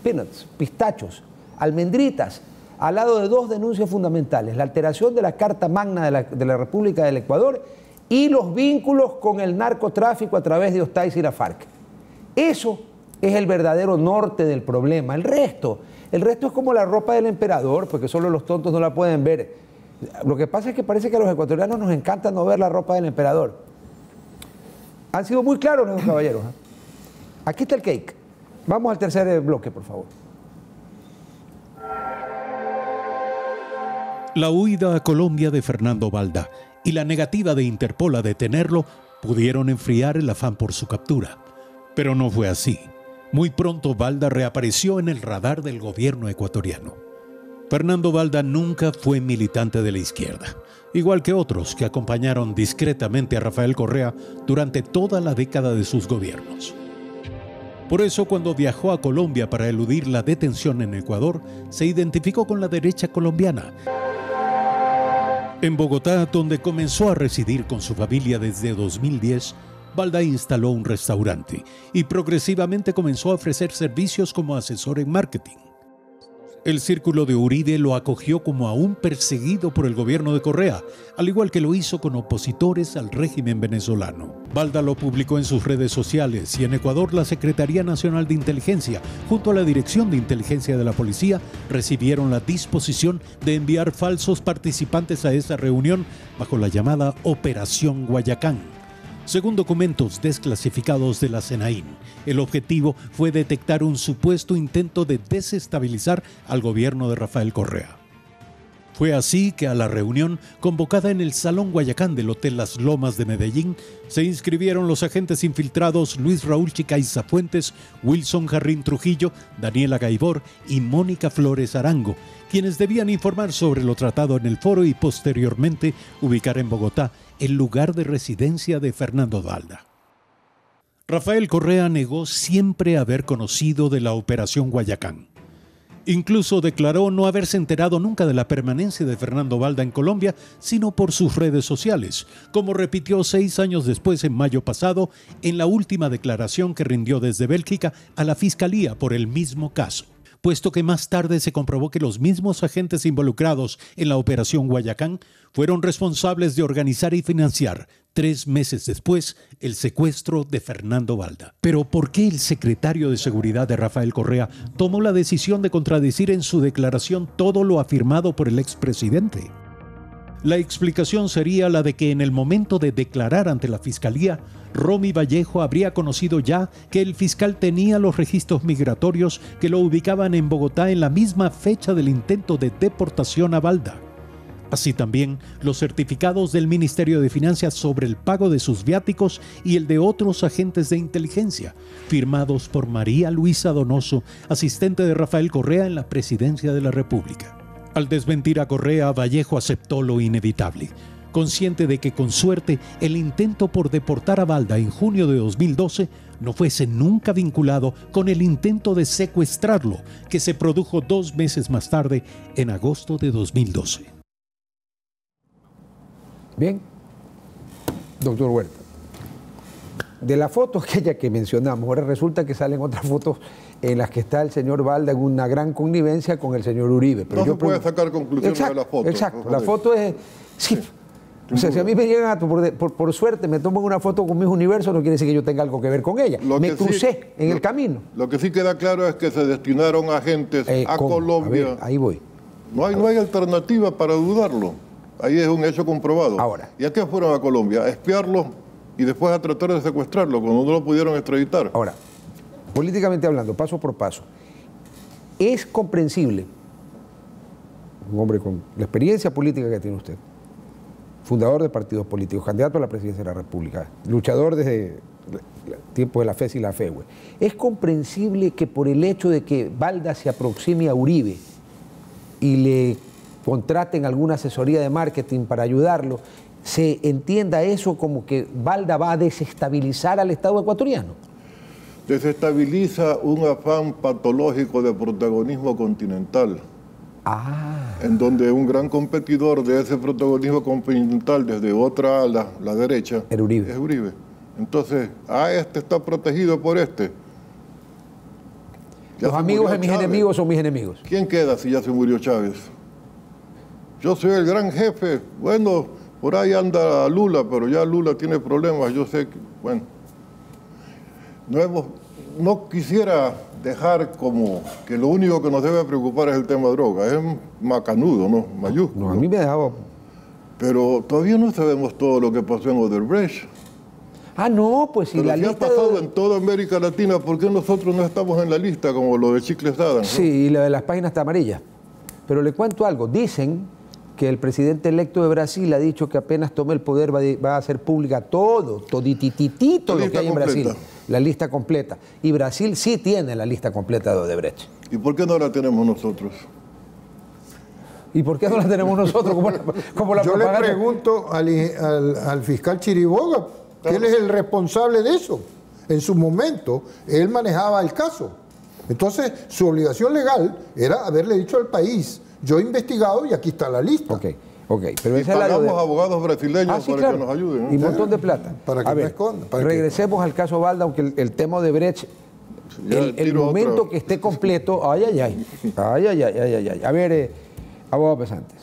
peanuts, pistachos, almendritas, al lado de dos denuncias fundamentales, la alteración de la Carta Magna de la República del Ecuador y los vínculos con el narcotráfico a través de Ostaix y la FARC. Eso es el verdadero norte del problema. El resto es como la ropa del emperador, porque solo los tontos no la pueden ver. Lo que pasa es que parece que a los ecuatorianos nos encanta no ver la ropa del emperador. Han sido muy claros los caballeros. Aquí está el cake. Vamos al tercer bloque, por favor. La huida a Colombia de Fernando Balda y la negativa de Interpol a detenerlo pudieron enfriar el afán por su captura. Pero no fue así. Muy pronto Balda reapareció en el radar del gobierno ecuatoriano. Fernando Balda nunca fue militante de la izquierda, igual que otros que acompañaron discretamente a Rafael Correa durante toda la década de sus gobiernos. Por eso, cuando viajó a Colombia para eludir la detención en Ecuador, se identificó con la derecha colombiana. En Bogotá, donde comenzó a residir con su familia desde 2010, Balda instaló un restaurante y progresivamente comenzó a ofrecer servicios como asesor en marketing. El círculo de Uribe lo acogió como a un perseguido por el gobierno de Correa, al igual que lo hizo con opositores al régimen venezolano. Balda lo publicó en sus redes sociales y en Ecuador la Secretaría Nacional de Inteligencia, junto a la Dirección de Inteligencia de la Policía, recibieron la disposición de enviar falsos participantes a esa reunión bajo la llamada Operación Guayacán. Según documentos desclasificados de la SENAIN, el objetivo fue detectar un supuesto intento de desestabilizar al gobierno de Rafael Correa. Fue así que a la reunión, convocada en el Salón Guayacán del Hotel Las Lomas de Medellín, se inscribieron los agentes infiltrados Luis Raúl Chicaiza Fuentes, Wilson Jarrín Trujillo, Daniela Gaibor y Mónica Flores Arango, quienes debían informar sobre lo tratado en el foro y posteriormente ubicar en Bogotá el lugar de residencia de Fernando Balda. Rafael Correa negó siempre haber conocido de la Operación Guayacán. Incluso declaró no haberse enterado nunca de la permanencia de Fernando Balda en Colombia, sino por sus redes sociales, como repitió 6 años después, en mayo pasado, en la última declaración que rindió desde Bélgica a la Fiscalía por el mismo caso, puesto que más tarde se comprobó que los mismos agentes involucrados en la Operación Guayacán fueron responsables de organizar y financiar, 3 meses después, el secuestro de Fernando Balda. Pero ¿por qué el secretario de Seguridad de Rafael Correa tomó la decisión de contradecir en su declaración todo lo afirmado por el expresidente? La explicación sería la de que en el momento de declarar ante la Fiscalía, Romy Vallejo habría conocido ya que el fiscal tenía los registros migratorios que lo ubicaban en Bogotá en la misma fecha del intento de deportación a Balda. Así también los certificados del Ministerio de Finanzas sobre el pago de sus viáticos y el de otros agentes de inteligencia, firmados por María Luisa Donoso, asistente de Rafael Correa en la Presidencia de la República. Al desmentir a Correa, Vallejo aceptó lo inevitable, consciente de que con suerte el intento por deportar a Balda en junio de 2012 no fuese nunca vinculado con el intento de secuestrarlo, que se produjo 2 meses más tarde, en agosto de 2012. Bien, doctor Huerta, de la foto aquella que mencionamos, ahora resulta que salen otras fotos en las que está el señor Balda en una gran connivencia con el señor Uribe. Pero no se puede sacar conclusiones de la foto. Exacto, la foto es... Sí. O sea, si a mí me llegan por suerte, me toman una foto con Miss Universo, no quiere decir que yo tenga algo que ver con ella. Me crucé en el camino. Lo que sí queda claro es que se destinaron agentes a Colombia. A ver, ahí voy. No hay alternativa para dudarlo. Ahí es un hecho comprobado. Ahora. ¿Y a qué fueron a Colombia? A espiarlo y después a tratar de secuestrarlo cuando no lo pudieron extraditar. Ahora, políticamente hablando, paso por paso, es comprensible, un hombre con la experiencia política que tiene usted, fundador de partidos políticos, candidato a la presidencia de la República, luchador desde el tiempo de la FES y la FEWE, es comprensible que por el hecho de que Balda se aproxime a Uribe y le contraten alguna asesoría de marketing para ayudarlo, se entienda eso como que Balda va a desestabilizar al Estado ecuatoriano. Desestabiliza un afán patológico de protagonismo continental. En donde un gran competidor de ese protagonismo continental desde otra ala, la derecha, es Uribe. Entonces, este está protegido por este. Los amigos de mis enemigos son mis enemigos. ¿Quién queda si ya se murió Chávez? Yo soy el gran jefe. Bueno, por ahí anda Lula, pero ya Lula tiene problemas. Yo sé que, bueno, no quisiera dejar como que lo único que nos debe preocupar es el tema droga. Es macanudo, ¿no? Mayúsculo. No, a mí me dejaba... Pero todavía no sabemos todo lo que pasó en Odebrecht. No, pues si la lista... lista... ha pasado en toda América Latina, ¿por qué nosotros no estamos en la lista como lo de Chicles Adams, ¿no? Sí, y la de las páginas está amarilla. Pero le cuento algo. Dicen que el presidente electo de Brasil ha dicho que apenas tome el poder va a hacer pública todititito lo que hay en Brasil. La lista completa. Y Brasil sí tiene la lista completa de Odebrecht. ¿Y por qué no la tenemos nosotros? ¿Y por qué no la tenemos nosotros? Como la Yo propaganda. le pregunto al fiscal Chiriboga, que él es el responsable de eso. En su momento, él manejaba el caso. Entonces, su obligación legal era haberle dicho al país: yo he investigado y aquí está la lista. Pero y pagamos abogados brasileños para que nos ayuden, ¿no? Y un montón de plata. Para que me escondan. Regresemos al caso Balda, aunque el tema de Brecht, el momento que esté completo... A ver, abogado Pesantes.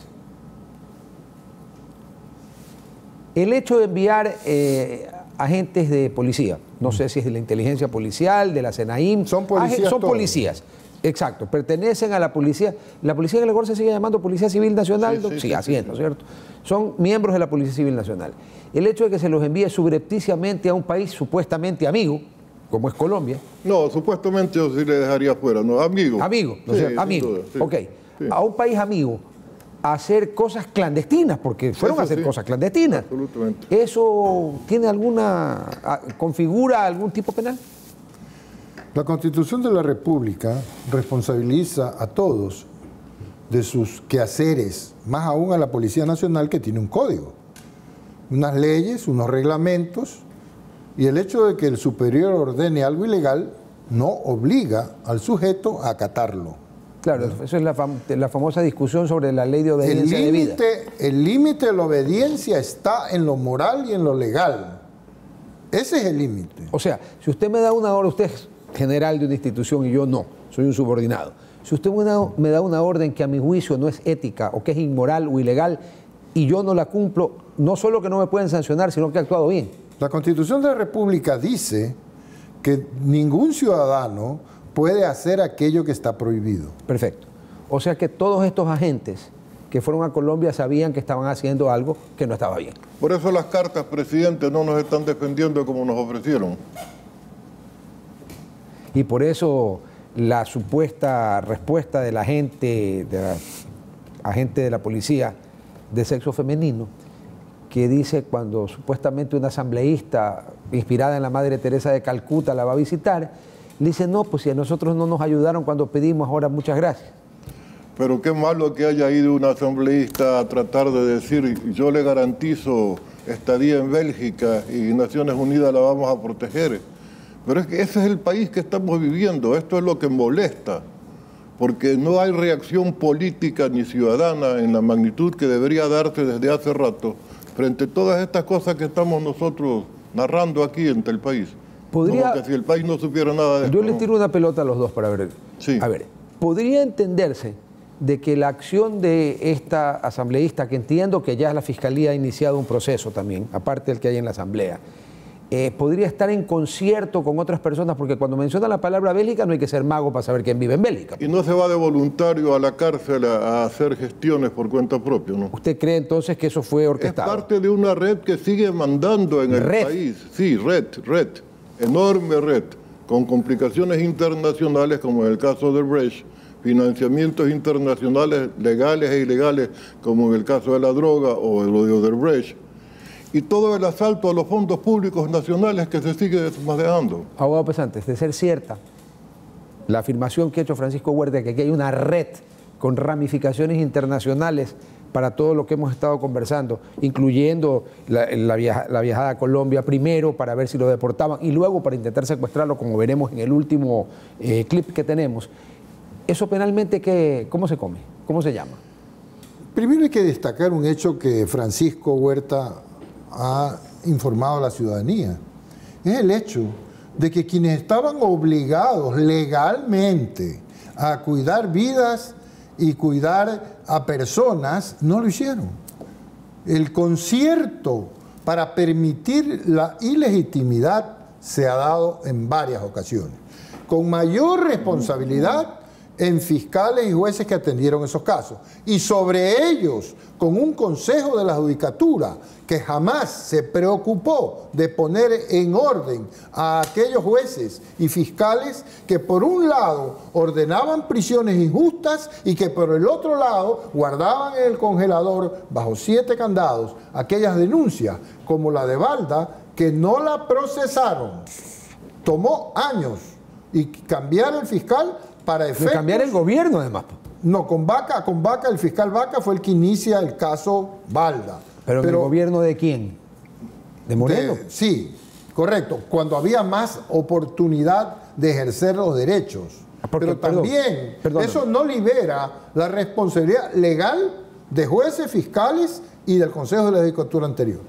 El hecho de enviar agentes de policía, no sé si es de la inteligencia policial, de la SENAIM... Son policías. Son policías. Exacto, pertenecen a la policía. ¿La policía de Ecuador se sigue llamando Policía Civil Nacional? Sí, así es, ¿no es cierto? Son miembros de la Policía Civil Nacional. El hecho de que se los envíe subrepticiamente a un país supuestamente amigo, como es Colombia... No, supuestamente yo sí le dejaría fuera, ¿no? Amigo. Amigo, ¿no es cierto? Amigo. A un país amigo, a hacer cosas clandestinas, porque fueron a hacer cosas clandestinas. Absolutamente. ¿Eso tiene configura algún tipo penal? La Constitución de la República responsabiliza a todos de sus quehaceres, más aún a la Policía Nacional, que tiene un código, unas leyes, unos reglamentos, y el hecho de que el superior ordene algo ilegal no obliga al sujeto a acatarlo. Claro, eso es la famosa discusión sobre la ley de obediencia debida. El límite de la obediencia está en lo moral y en lo legal. Ese es el límite. O sea, si usted me da una orden, usted es general de una institución y yo no, soy un subordinado. Si usted me da una orden que a mi juicio no es ética o que es inmoral o ilegal y yo no la cumplo, no solo que no me pueden sancionar, sino que he actuado bien. La Constitución de la República dice que ningún ciudadano puede hacer aquello que está prohibido. Perfecto. O sea que todos estos agentes que fueron a Colombia sabían que estaban haciendo algo que no estaba bien. Por eso las cartas, presidente, no nos están defendiendo como nos ofrecieron. Y por eso la supuesta respuesta de la gente de la policía de sexo femenino, que dice cuando supuestamente una asambleísta inspirada en la Madre Teresa de Calcuta la va a visitar, le dice: no, pues si a nosotros no nos ayudaron cuando pedimos, ahora muchas gracias. Pero qué malo que haya ido una asambleísta a tratar de decir: yo le garantizo estadía en Bélgica y Naciones Unidas la vamos a proteger. Pero es que ese es el país que estamos viviendo, esto es lo que molesta, porque no hay reacción política ni ciudadana en la magnitud que debería darse desde hace rato frente a todas estas cosas que estamos nosotros narrando aquí entre el país. Como que si el país no supiera nada de esto. Yo les tiro una pelota a los dos para ver. Sí. A ver, ¿podría entenderse de que la acción de esta asambleísta, que entiendo que ya la Fiscalía ha iniciado un proceso también, aparte del que hay en la Asamblea, podría estar en concierto con otras personas? Porque cuando menciona la palabra Bélgica no hay que ser mago para saber quién vive en Bélgica. Y no se va de voluntario a la cárcel a hacer gestiones por cuenta propia, ¿no? ¿Usted cree entonces que eso fue orquestado? Es parte de una red que sigue mandando en el país. Sí, red, enorme red, con complicaciones internacionales como en el caso de Brecht, financiamientos internacionales legales e ilegales como en el caso de la droga o lo de Odebrecht, y todo el asalto a los fondos públicos nacionales que se sigue desmadejando. Abogado Pesantes, de ser cierta la afirmación que ha hecho Francisco Huerta de que aquí hay una red con ramificaciones internacionales para todo lo que hemos estado conversando, incluyendo la viajada a Colombia primero para ver si lo deportaban y luego para intentar secuestrarlo, como veremos en el último clip que tenemos. ¿Eso penalmente cómo se come? ¿Cómo se llama? Primero hay que destacar un hecho que Francisco Huerta ha informado a la ciudadanía. Es el hecho de que quienes estaban obligados legalmente a cuidar vidas y cuidar a personas, no lo hicieron. El concierto para permitir la ilegitimidad se ha dado en varias ocasiones, con mayor responsabilidad en fiscales y jueces que atendieron esos casos, y sobre ellos con un consejo de la judicatura que jamás se preocupó de poner en orden a aquellos jueces y fiscales que por un lado ordenaban prisiones injustas y que por el otro lado guardaban en el congelador bajo 7 candados aquellas denuncias como la de Balda, que no la procesaron. Tomó años y cambiar el fiscal para efectos... Cambiar el gobierno, además. No, con Vaca, el fiscal Vaca fue el que inicia el caso Balda. ¿Pero el gobierno de quién? ¿De Moreno? Sí, correcto. Cuando había más oportunidad de ejercer los derechos. Pero también eso no libera la responsabilidad legal de jueces, fiscales y del Consejo de la Judicatura anterior.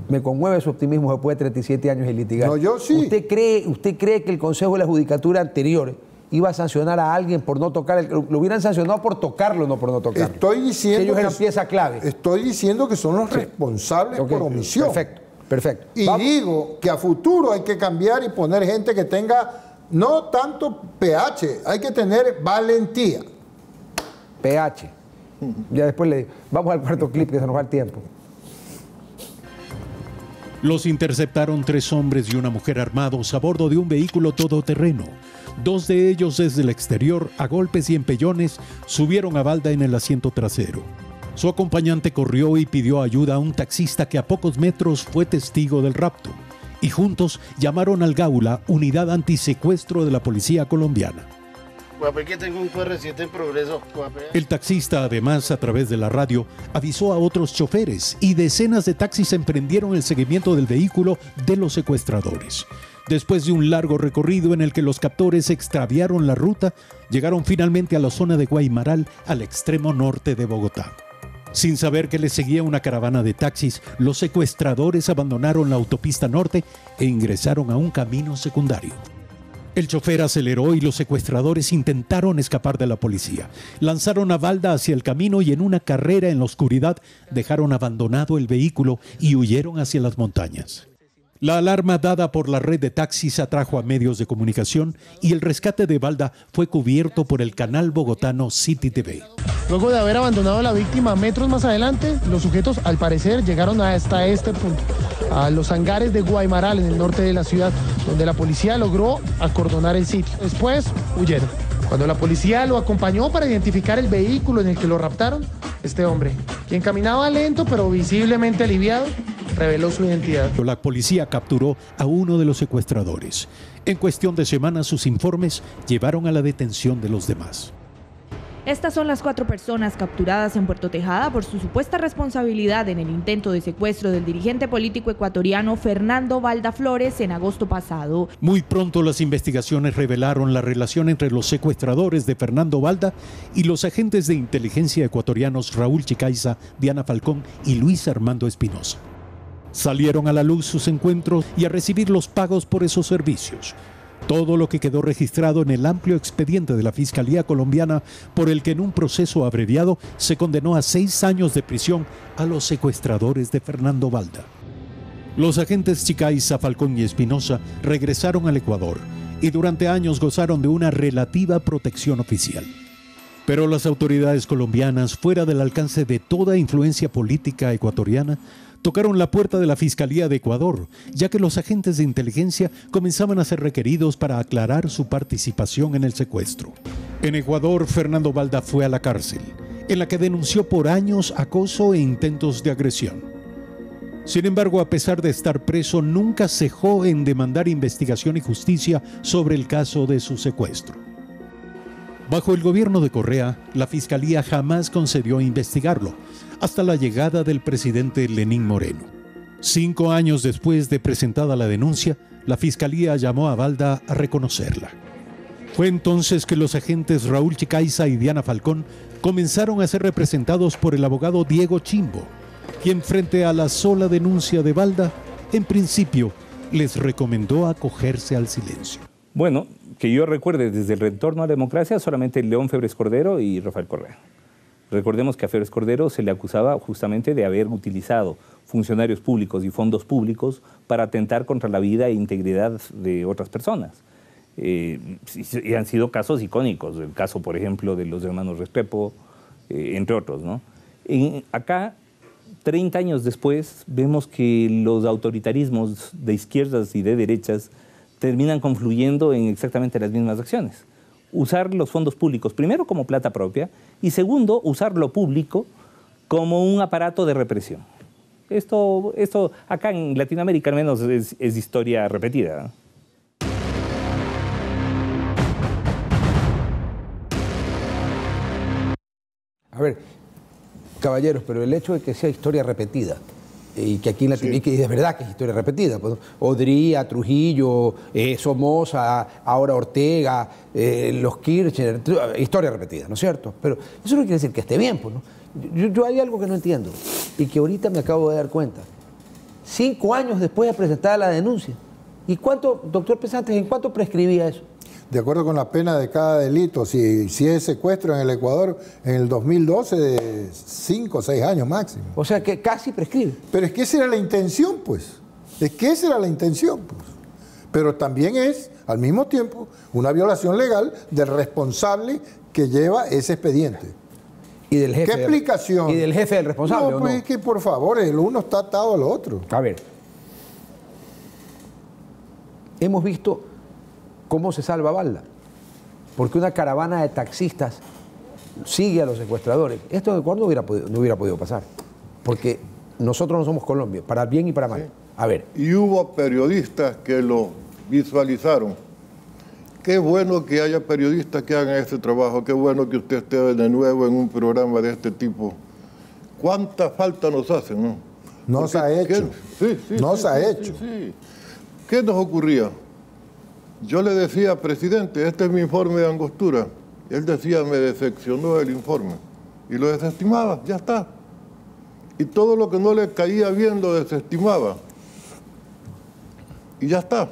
Me conmueve su optimismo después de 37 años en litigar. No, yo sí. ¿Usted cree que el Consejo de la Judicatura anterior iba a sancionar a alguien por no tocar? Lo hubieran sancionado por tocarlo, no por no tocarlo. Estoy diciendo que ellos eran pieza clave. Estoy diciendo que son los responsables por omisión. Perfecto. Y digo que a futuro hay que cambiar y poner gente que tenga no tanto PH, hay que tener valentía. PH. Ya después le digo. Vamos al cuarto clip que se nos va el tiempo. Los interceptaron 3 hombres y una mujer armados a bordo de un vehículo todoterreno. 2 de ellos desde el exterior, a golpes y empellones, subieron a Balda en el asiento trasero. Su acompañante corrió y pidió ayuda a un taxista que a pocos metros fue testigo del rapto. Y juntos llamaron al Gaula, unidad antisecuestro de la policía colombiana. Que tengo un QR7 en progreso. El taxista, además, a través de la radio, avisó a otros choferes y decenas de taxis emprendieron el seguimiento del vehículo de los secuestradores. Después de un largo recorrido en el que los captores extraviaron la ruta, llegaron finalmente a la zona de Guaymaral, al extremo norte de Bogotá. Sin saber que les seguía una caravana de taxis, los secuestradores abandonaron la autopista norte e ingresaron a un camino secundario. El chofer aceleró y los secuestradores intentaron escapar de la policía. Lanzaron a Balda hacia el camino y en una carrera en la oscuridad dejaron abandonado el vehículo y huyeron hacia las montañas. La alarma dada por la red de taxis atrajo a medios de comunicación y el rescate de Balda fue cubierto por el canal bogotano City TV. Luego de haber abandonado a la víctima metros más adelante, los sujetos al parecer llegaron hasta este punto, a los hangares de Guaymaral en el norte de la ciudad, donde la policía logró acordonar el sitio. Después huyeron. Cuando la policía lo acompañó para identificar el vehículo en el que lo raptaron, este hombre, quien caminaba lento pero visiblemente aliviado, reveló su identidad. La policía capturó a uno de los secuestradores. En cuestión de semanas, sus informes llevaron a la detención de los demás. Estas son las 4 personas capturadas en Puerto Tejada por su supuesta responsabilidad en el intento de secuestro del dirigente político ecuatoriano Fernando Balda Flores en agosto pasado. Muy pronto las investigaciones revelaron la relación entre los secuestradores de Fernando Balda y los agentes de inteligencia ecuatorianos Raúl Chicaiza, Diana Falcón y Luis Armando Espinosa. Salieron a la luz sus encuentros y a recibir los pagos por esos servicios. Todo lo que quedó registrado en el amplio expediente de la Fiscalía colombiana, por el que en un proceso abreviado se condenó a 6 años de prisión a los secuestradores de Fernando Balda. Los agentes Chicaiza, Falcón y Espinosa regresaron al Ecuador y durante años gozaron de una relativa protección oficial. Pero las autoridades colombianas, fuera del alcance de toda influencia política ecuatoriana, tocaron la puerta de la Fiscalía de Ecuador, ya que los agentes de inteligencia comenzaban a ser requeridos para aclarar su participación en el secuestro. En Ecuador, Fernando Balda fue a la cárcel, en la que denunció por años acoso e intentos de agresión. Sin embargo, a pesar de estar preso, nunca cejó en demandar investigación y justicia sobre el caso de su secuestro. Bajo el gobierno de Correa, la Fiscalía jamás concedió investigarlo, hasta la llegada del presidente Lenín Moreno. 5 años después de presentada la denuncia, la Fiscalía llamó a Balda a reconocerla. Fue entonces que los agentes Raúl Chicaiza y Diana Falcón comenzaron a ser representados por el abogado Diego Chimbo, quien frente a la sola denuncia de Balda, en principio les recomendó acogerse al silencio. Bueno, que yo recuerde desde el retorno a la democracia solamente León Febres Cordero y Rafael Correa. Recordemos que a Febres Cordero se le acusaba justamente de haber utilizado funcionarios públicos y fondos públicos para atentar contra la vida e integridad de otras personas. Y han sido casos icónicos, el caso, por ejemplo, de los hermanos Restrepo, entre otros, ¿no? Acá, 30 años después, vemos que los autoritarismos de izquierdas y de derechas terminan confluyendo en exactamente las mismas acciones. Usar los fondos públicos, primero como plata propia, y segundo, usar lo público como un aparato de represión. Esto acá en Latinoamérica al menos es historia repetida, ¿no? A ver, caballeros, pero el hecho de que sea historia repetida, y que aquí en Latinoamérica es verdad que es historia repetida, pues, Odría, Trujillo, Somoza, ahora Ortega, los Kirchner, historia repetida, ¿no es cierto? Pero eso no quiere decir que esté bien, pues, ¿no? Yo hay algo que no entiendo y que ahorita me acabo de dar cuenta. 5 años después de presentar la denuncia. ¿Y cuánto, doctor Pesantes, en cuánto prescribía eso? De acuerdo con la pena de cada delito, si es secuestro en el Ecuador, en el 2012, de 5 o 6 años máximo. O sea que casi prescribe. Pero es que esa era la intención, pues. Es que esa era la intención, pues. Pero también es, al mismo tiempo, una violación legal del responsable que lleva ese expediente. ¿Y del jefe? ¿Qué explicación? ¿Y del jefe del responsable? No, pues es que por favor, el uno está atado al otro. A ver. Hemos visto cómo se salva Balda, porque una caravana de taxistas sigue a los secuestradores. Esto en Ecuador no hubiera podido pasar, porque nosotros no somos Colombia, para bien y para mal. Sí. A ver. Y hubo periodistas que lo visualizaron. Qué bueno que haya periodistas que hagan este trabajo, qué bueno que usted esté de nuevo en un programa de este tipo. ¿Cuánta falta nos hace, no? No se ha hecho. No se ha hecho. ¿Qué nos ocurría? Yo le decía, presidente, este es mi informe de Angostura. Él decía, me decepcionó el informe. Y lo desestimaba, ya está. Y todo lo que no le caía bien lo desestimaba. Y ya está.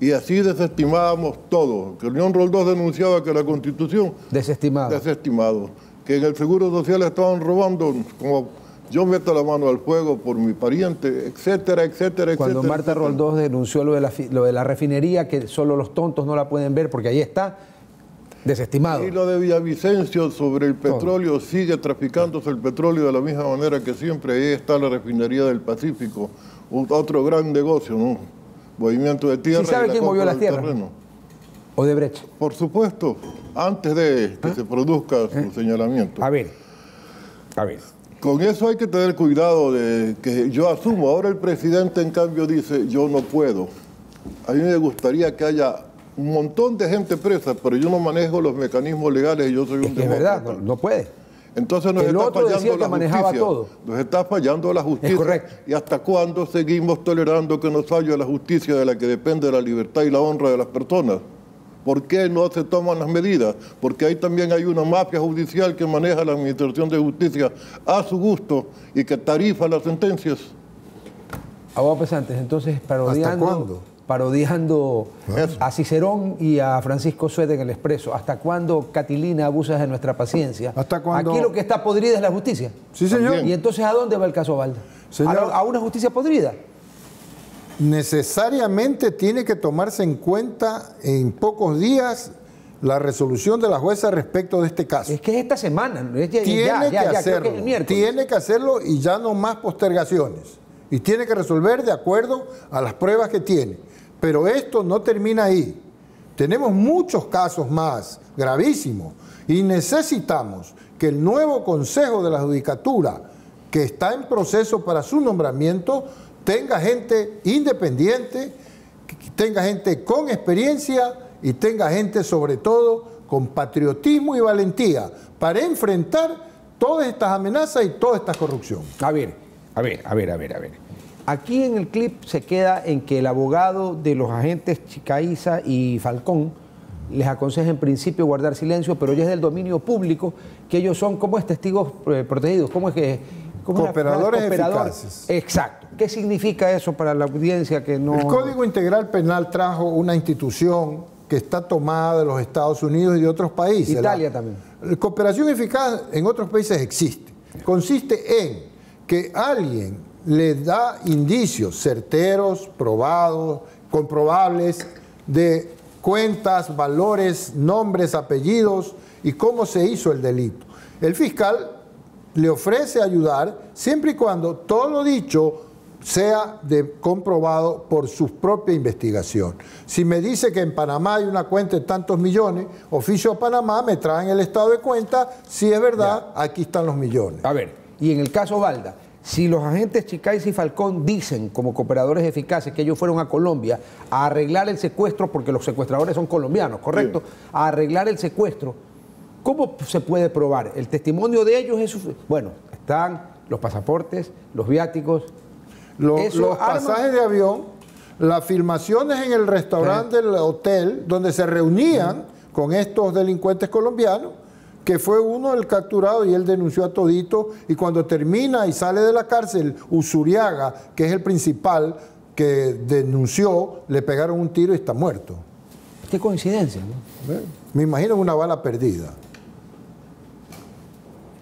Y así desestimábamos todo. Que León Roldós denunciaba que la Constitución... Desestimado. Que en el Seguro Social estaban robando, como yo meto la mano al fuego por mi pariente, etcétera, etcétera, Cuando etcétera. Marta Roldós denunció lo de la refinería, que solo los tontos no la pueden ver porque ahí está, desestimado. Y lo de Villavicencio sobre el petróleo, sigue traficándose el petróleo de la misma manera que siempre. Ahí está la refinería del Pacífico, otro gran negocio, ¿no? Movimiento de tierra. ¿Sí sabe quién movió las tierras? Odebrecht. Por supuesto, antes de que se produzca su señalamiento. A ver. Con eso hay que tener cuidado de que yo asumo. Ahora el presidente, en cambio, dice, yo no puedo. A mí me gustaría que haya un montón de gente presa, pero yo no manejo los mecanismos legales y yo soy un demócrata. Es verdad, no puede. Entonces nos está fallando la justicia. Todo. Nos está fallando la justicia. Es correcto. ¿Y hasta cuándo seguimos tolerando que nos falle la justicia de la que depende la libertad y la honra de las personas? ¿Por qué no se toman las medidas? Porque ahí también hay una mafia judicial que maneja la administración de justicia a su gusto y que tarifa las sentencias. Abogado Pesantes, entonces parodiando a Cicerón y a Francisco Suete en El Expreso. ¿Hasta cuándo, Catilina, abusas de nuestra paciencia? ¿Hasta cuándo? Aquí lo que está podrida es la justicia. Sí, señor. También. ¿Y entonces a dónde va el caso Balda? ¿A una justicia podrida? Necesariamente tiene que tomarse en cuenta en pocos días la resolución de la jueza respecto de este caso. Es que es esta semana. Tiene que hacerlo y ya no más postergaciones. Y tiene que resolver de acuerdo a las pruebas que tiene. Pero esto no termina ahí. Tenemos muchos casos más gravísimos y necesitamos que el nuevo Consejo de la Judicatura, que está en proceso para su nombramiento, tenga gente independiente, tenga gente con experiencia y tenga gente sobre todo con patriotismo y valentía para enfrentar todas estas amenazas y toda esta corrupción. A ver. Aquí en el clip se queda en que el abogado de los agentes Chicaiza y Falcón les aconseja en principio guardar silencio, pero ya es del dominio público que ellos son, ¿cómo es? Testigos protegidos, ¿cómo es que...? Cooperadores eficaces. Exacto. ¿Qué significa eso para la audiencia que no...? El Código Integral Penal trajo una institución que está tomada de los Estados Unidos y de otros países. Italia también. La cooperación eficaz en otros países existe. Consiste en que alguien le da indicios certeros, probados, comprobables de cuentas, valores, nombres, apellidos y cómo se hizo el delito. El fiscal le ofrece ayudar siempre y cuando todo lo dicho sea comprobado por su propia investigación. Si me dice que en Panamá hay una cuenta de tantos millones, oficio a Panamá, me traen el estado de cuenta, si es verdad, aquí están los millones. A ver, y en el caso Balda, si los agentes Chicaiza y Falcón dicen como cooperadores eficaces que ellos fueron a Colombia a arreglar el secuestro, porque los secuestradores son colombianos, ¿correcto? Sí. A arreglar el secuestro, ¿cómo se puede probar? El testimonio de ellos es... Bueno, están los pasaportes, los viáticos... Los pasajes de avión, las filmaciones en el restaurante del hotel donde se reunían con estos delincuentes colombianos, que fue uno el capturado y él denunció a todito, y cuando termina y sale de la cárcel, Usuriaga, que es el principal que denunció, le pegaron un tiro y está muerto. Qué coincidencia, ¿no? Me imagino una bala perdida.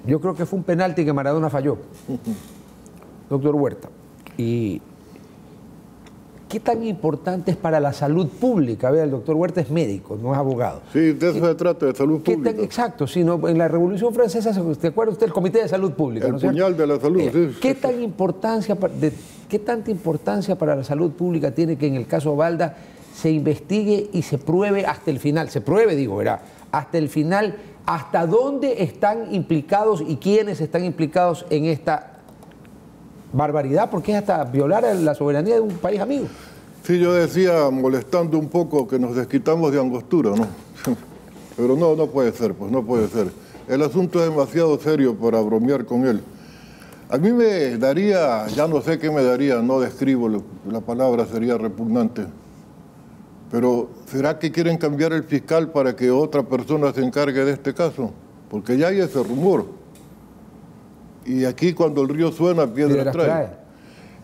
Yo creo que fue un penalti que Maradona falló. Doctor Huerta. ¿Y qué tan importante es para la salud pública? Vea, el doctor Huerta es médico, no es abogado. Sí, de eso se trata, de salud pública. Exacto, sí, no, en la Revolución Francesa, ¿te acuerda usted? El Comité de Salud Pública. El puñal de la salud, sí. ¿Qué tanta importancia para la salud pública tiene que en el caso Balda se investigue y se pruebe hasta el final? Se pruebe, digo, verá, hasta el final, hasta dónde están implicados y quiénes están implicados en esta barbaridad, porque es hasta violar la soberanía de un país amigo. Sí, yo decía, molestando un poco, que nos desquitamos de angostura, ¿no? Pero no puede ser, pues no puede ser. El asunto es demasiado serio para bromear con él. A mí me daría, ya no sé qué me daría, no describo, la palabra sería repugnante. Pero, ¿será que quieren cambiar el fiscal para que otra persona se encargue de este caso? Porque ya hay ese rumor. Y aquí cuando el río suena, piedras trae.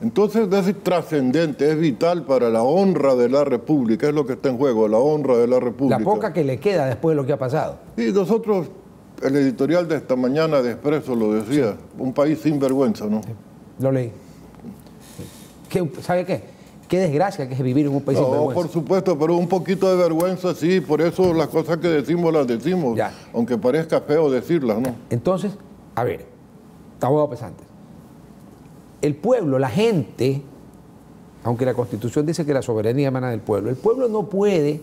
Entonces es trascendente, es vital para la honra de la República, es lo que está en juego, la honra de la República. La poca que le queda después de lo que ha pasado. Y nosotros, el editorial de esta mañana de Expreso lo decía, un país sin vergüenza, ¿no? Lo leí. ¿Sabe qué? Qué desgracia que es vivir en un país sin vergüenza. No, por supuesto, pero un poquito de vergüenza sí, por eso las cosas que decimos las decimos, ya. Aunque parezca feo decirlas, ¿no? Entonces, a ver, abogado Pesante, el pueblo, la gente, aunque la Constitución dice que la soberanía emana del pueblo, el pueblo no puede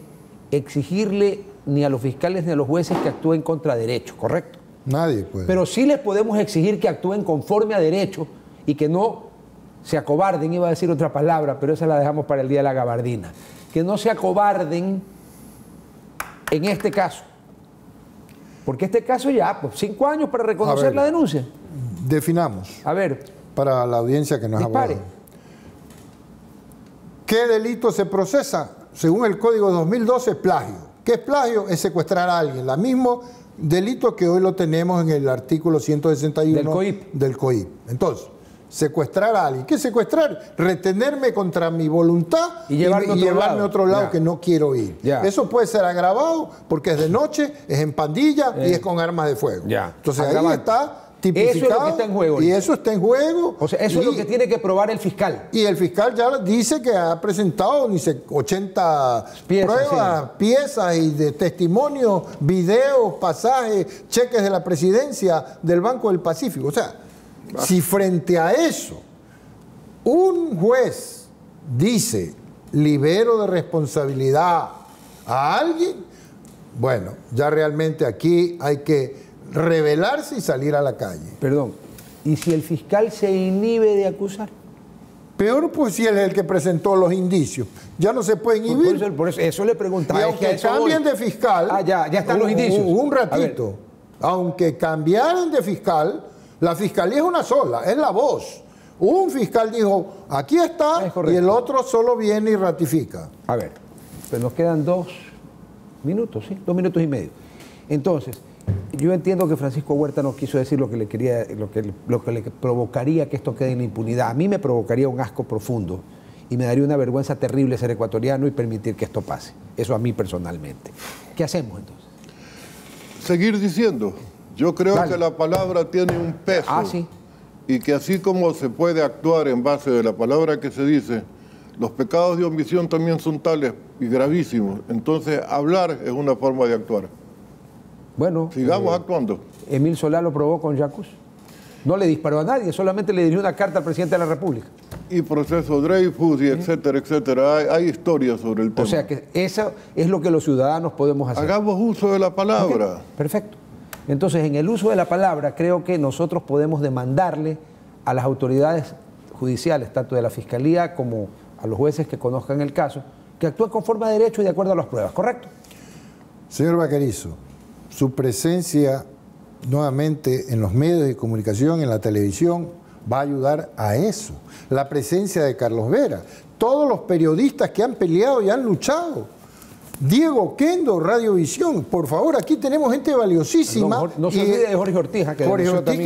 exigirle ni a los fiscales ni a los jueces que actúen contra derecho, ¿correcto? Nadie puede. Pero sí les podemos exigir que actúen conforme a derecho y que no se acobarden, iba a decir otra palabra, pero esa la dejamos para el día de la gabardina, que no se acobarden en este caso. Porque este caso ya, pues 5 años para reconocer la denuncia. Definamos. A ver. Para la audiencia que nos ha abogado. ¿Qué delito se procesa? Según el Código 2012, plagio. ¿Qué es plagio? Es secuestrar a alguien. El mismo delito que hoy lo tenemos en el artículo 161 del COIP. Entonces, secuestrar a alguien. ¿Qué es secuestrar? Retenerme contra mi voluntad y llevarme a otro lado que no quiero ir. Eso puede ser agravado porque es de noche, es en pandilla y es con armas de fuego. Entonces ahí está tipificado. Eso es lo que está en juego. Y eso está en juego. O sea, eso es lo que tiene que probar el fiscal. Y el fiscal ya dice que ha presentado 80 pruebas, piezas y de testimonios, videos, pasajes, cheques de la presidencia del Banco del Pacífico. O sea, si frente a eso un juez dice libero de responsabilidad a alguien, bueno, ya realmente aquí hay que rebelarse y salir a la calle. Perdón, ¿y si el fiscal se inhibe de acusar? Peor pues si él es el que presentó los indicios. Ya no se puede inhibir. Por eso le preguntaba. Y aunque cambien de fiscal... ya están los indicios. Un ratito. Aunque cambiaran de fiscal, la fiscalía es una sola, es la voz. Un fiscal dijo, aquí está, y el otro solo viene y ratifica. A ver, pues nos quedan 2 minutos, ¿sí? 2 minutos y medio. Entonces, yo entiendo que Francisco Huerta no quiso decir lo que le quería, lo que le provocaría que esto quede en la impunidad. A mí me provocaría un asco profundo y me daría una vergüenza terrible ser ecuatoriano y permitir que esto pase. Eso a mí personalmente. ¿Qué hacemos entonces? Seguir diciendo. Yo creo que la palabra tiene un peso. Sí. Y que así como se puede actuar en base de la palabra que se dice, los pecados de omisión también son tales y gravísimos. Entonces, hablar es una forma de actuar. Bueno, sigamos actuando. Emil Solá lo probó con Yacus. No le disparó a nadie, solamente le dirigió una carta al presidente de la República. Y proceso Dreyfus, y etcétera, etcétera. Hay historias sobre el tema. O sea que eso es lo que los ciudadanos podemos hacer. Hagamos uso de la palabra. Okay, perfecto. Entonces, en el uso de la palabra, creo que nosotros podemos demandarle a las autoridades judiciales, tanto de la Fiscalía como a los jueces que conozcan el caso, que actúen conforme a derecho y de acuerdo a las pruebas, ¿correcto? Señor Baquerizo, su presencia nuevamente en los medios de comunicación, en la televisión, va a ayudar a eso. La presencia de Carlos Vera, todos los periodistas que han peleado y han luchado. Diego Kendo, Radiovisión, por favor, aquí tenemos gente valiosísima. No se olvide de Jorge Ortiz, que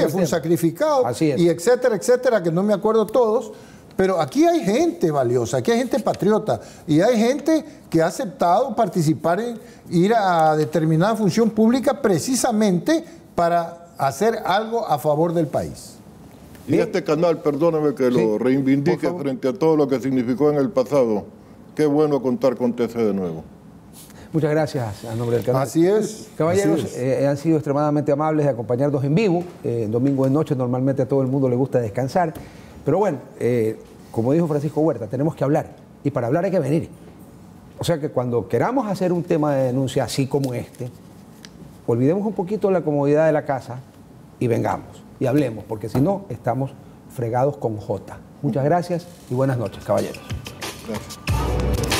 fue un sacrificado, y etcétera, etcétera, que no me acuerdo todos. Pero aquí hay gente valiosa, aquí hay gente patriota, y hay gente que ha aceptado participar en ir a determinada función pública precisamente para hacer algo a favor del país. Y este canal, perdóname que lo reivindique frente a todo lo que significó en el pasado. Qué bueno contar con TC de nuevo. Muchas gracias a nombre del canal. Así es. Caballeros, así es. Han sido extremadamente amables de acompañarnos en vivo. Domingo de noche normalmente a todo el mundo le gusta descansar. Pero bueno, como dijo Francisco Huerta, tenemos que hablar. Y para hablar hay que venir. O sea que cuando queramos hacer un tema de denuncia así como este, olvidemos un poquito la comodidad de la casa y vengamos. Y hablemos, porque si no, estamos fregados con J. Muchas gracias y buenas noches, caballeros. Gracias.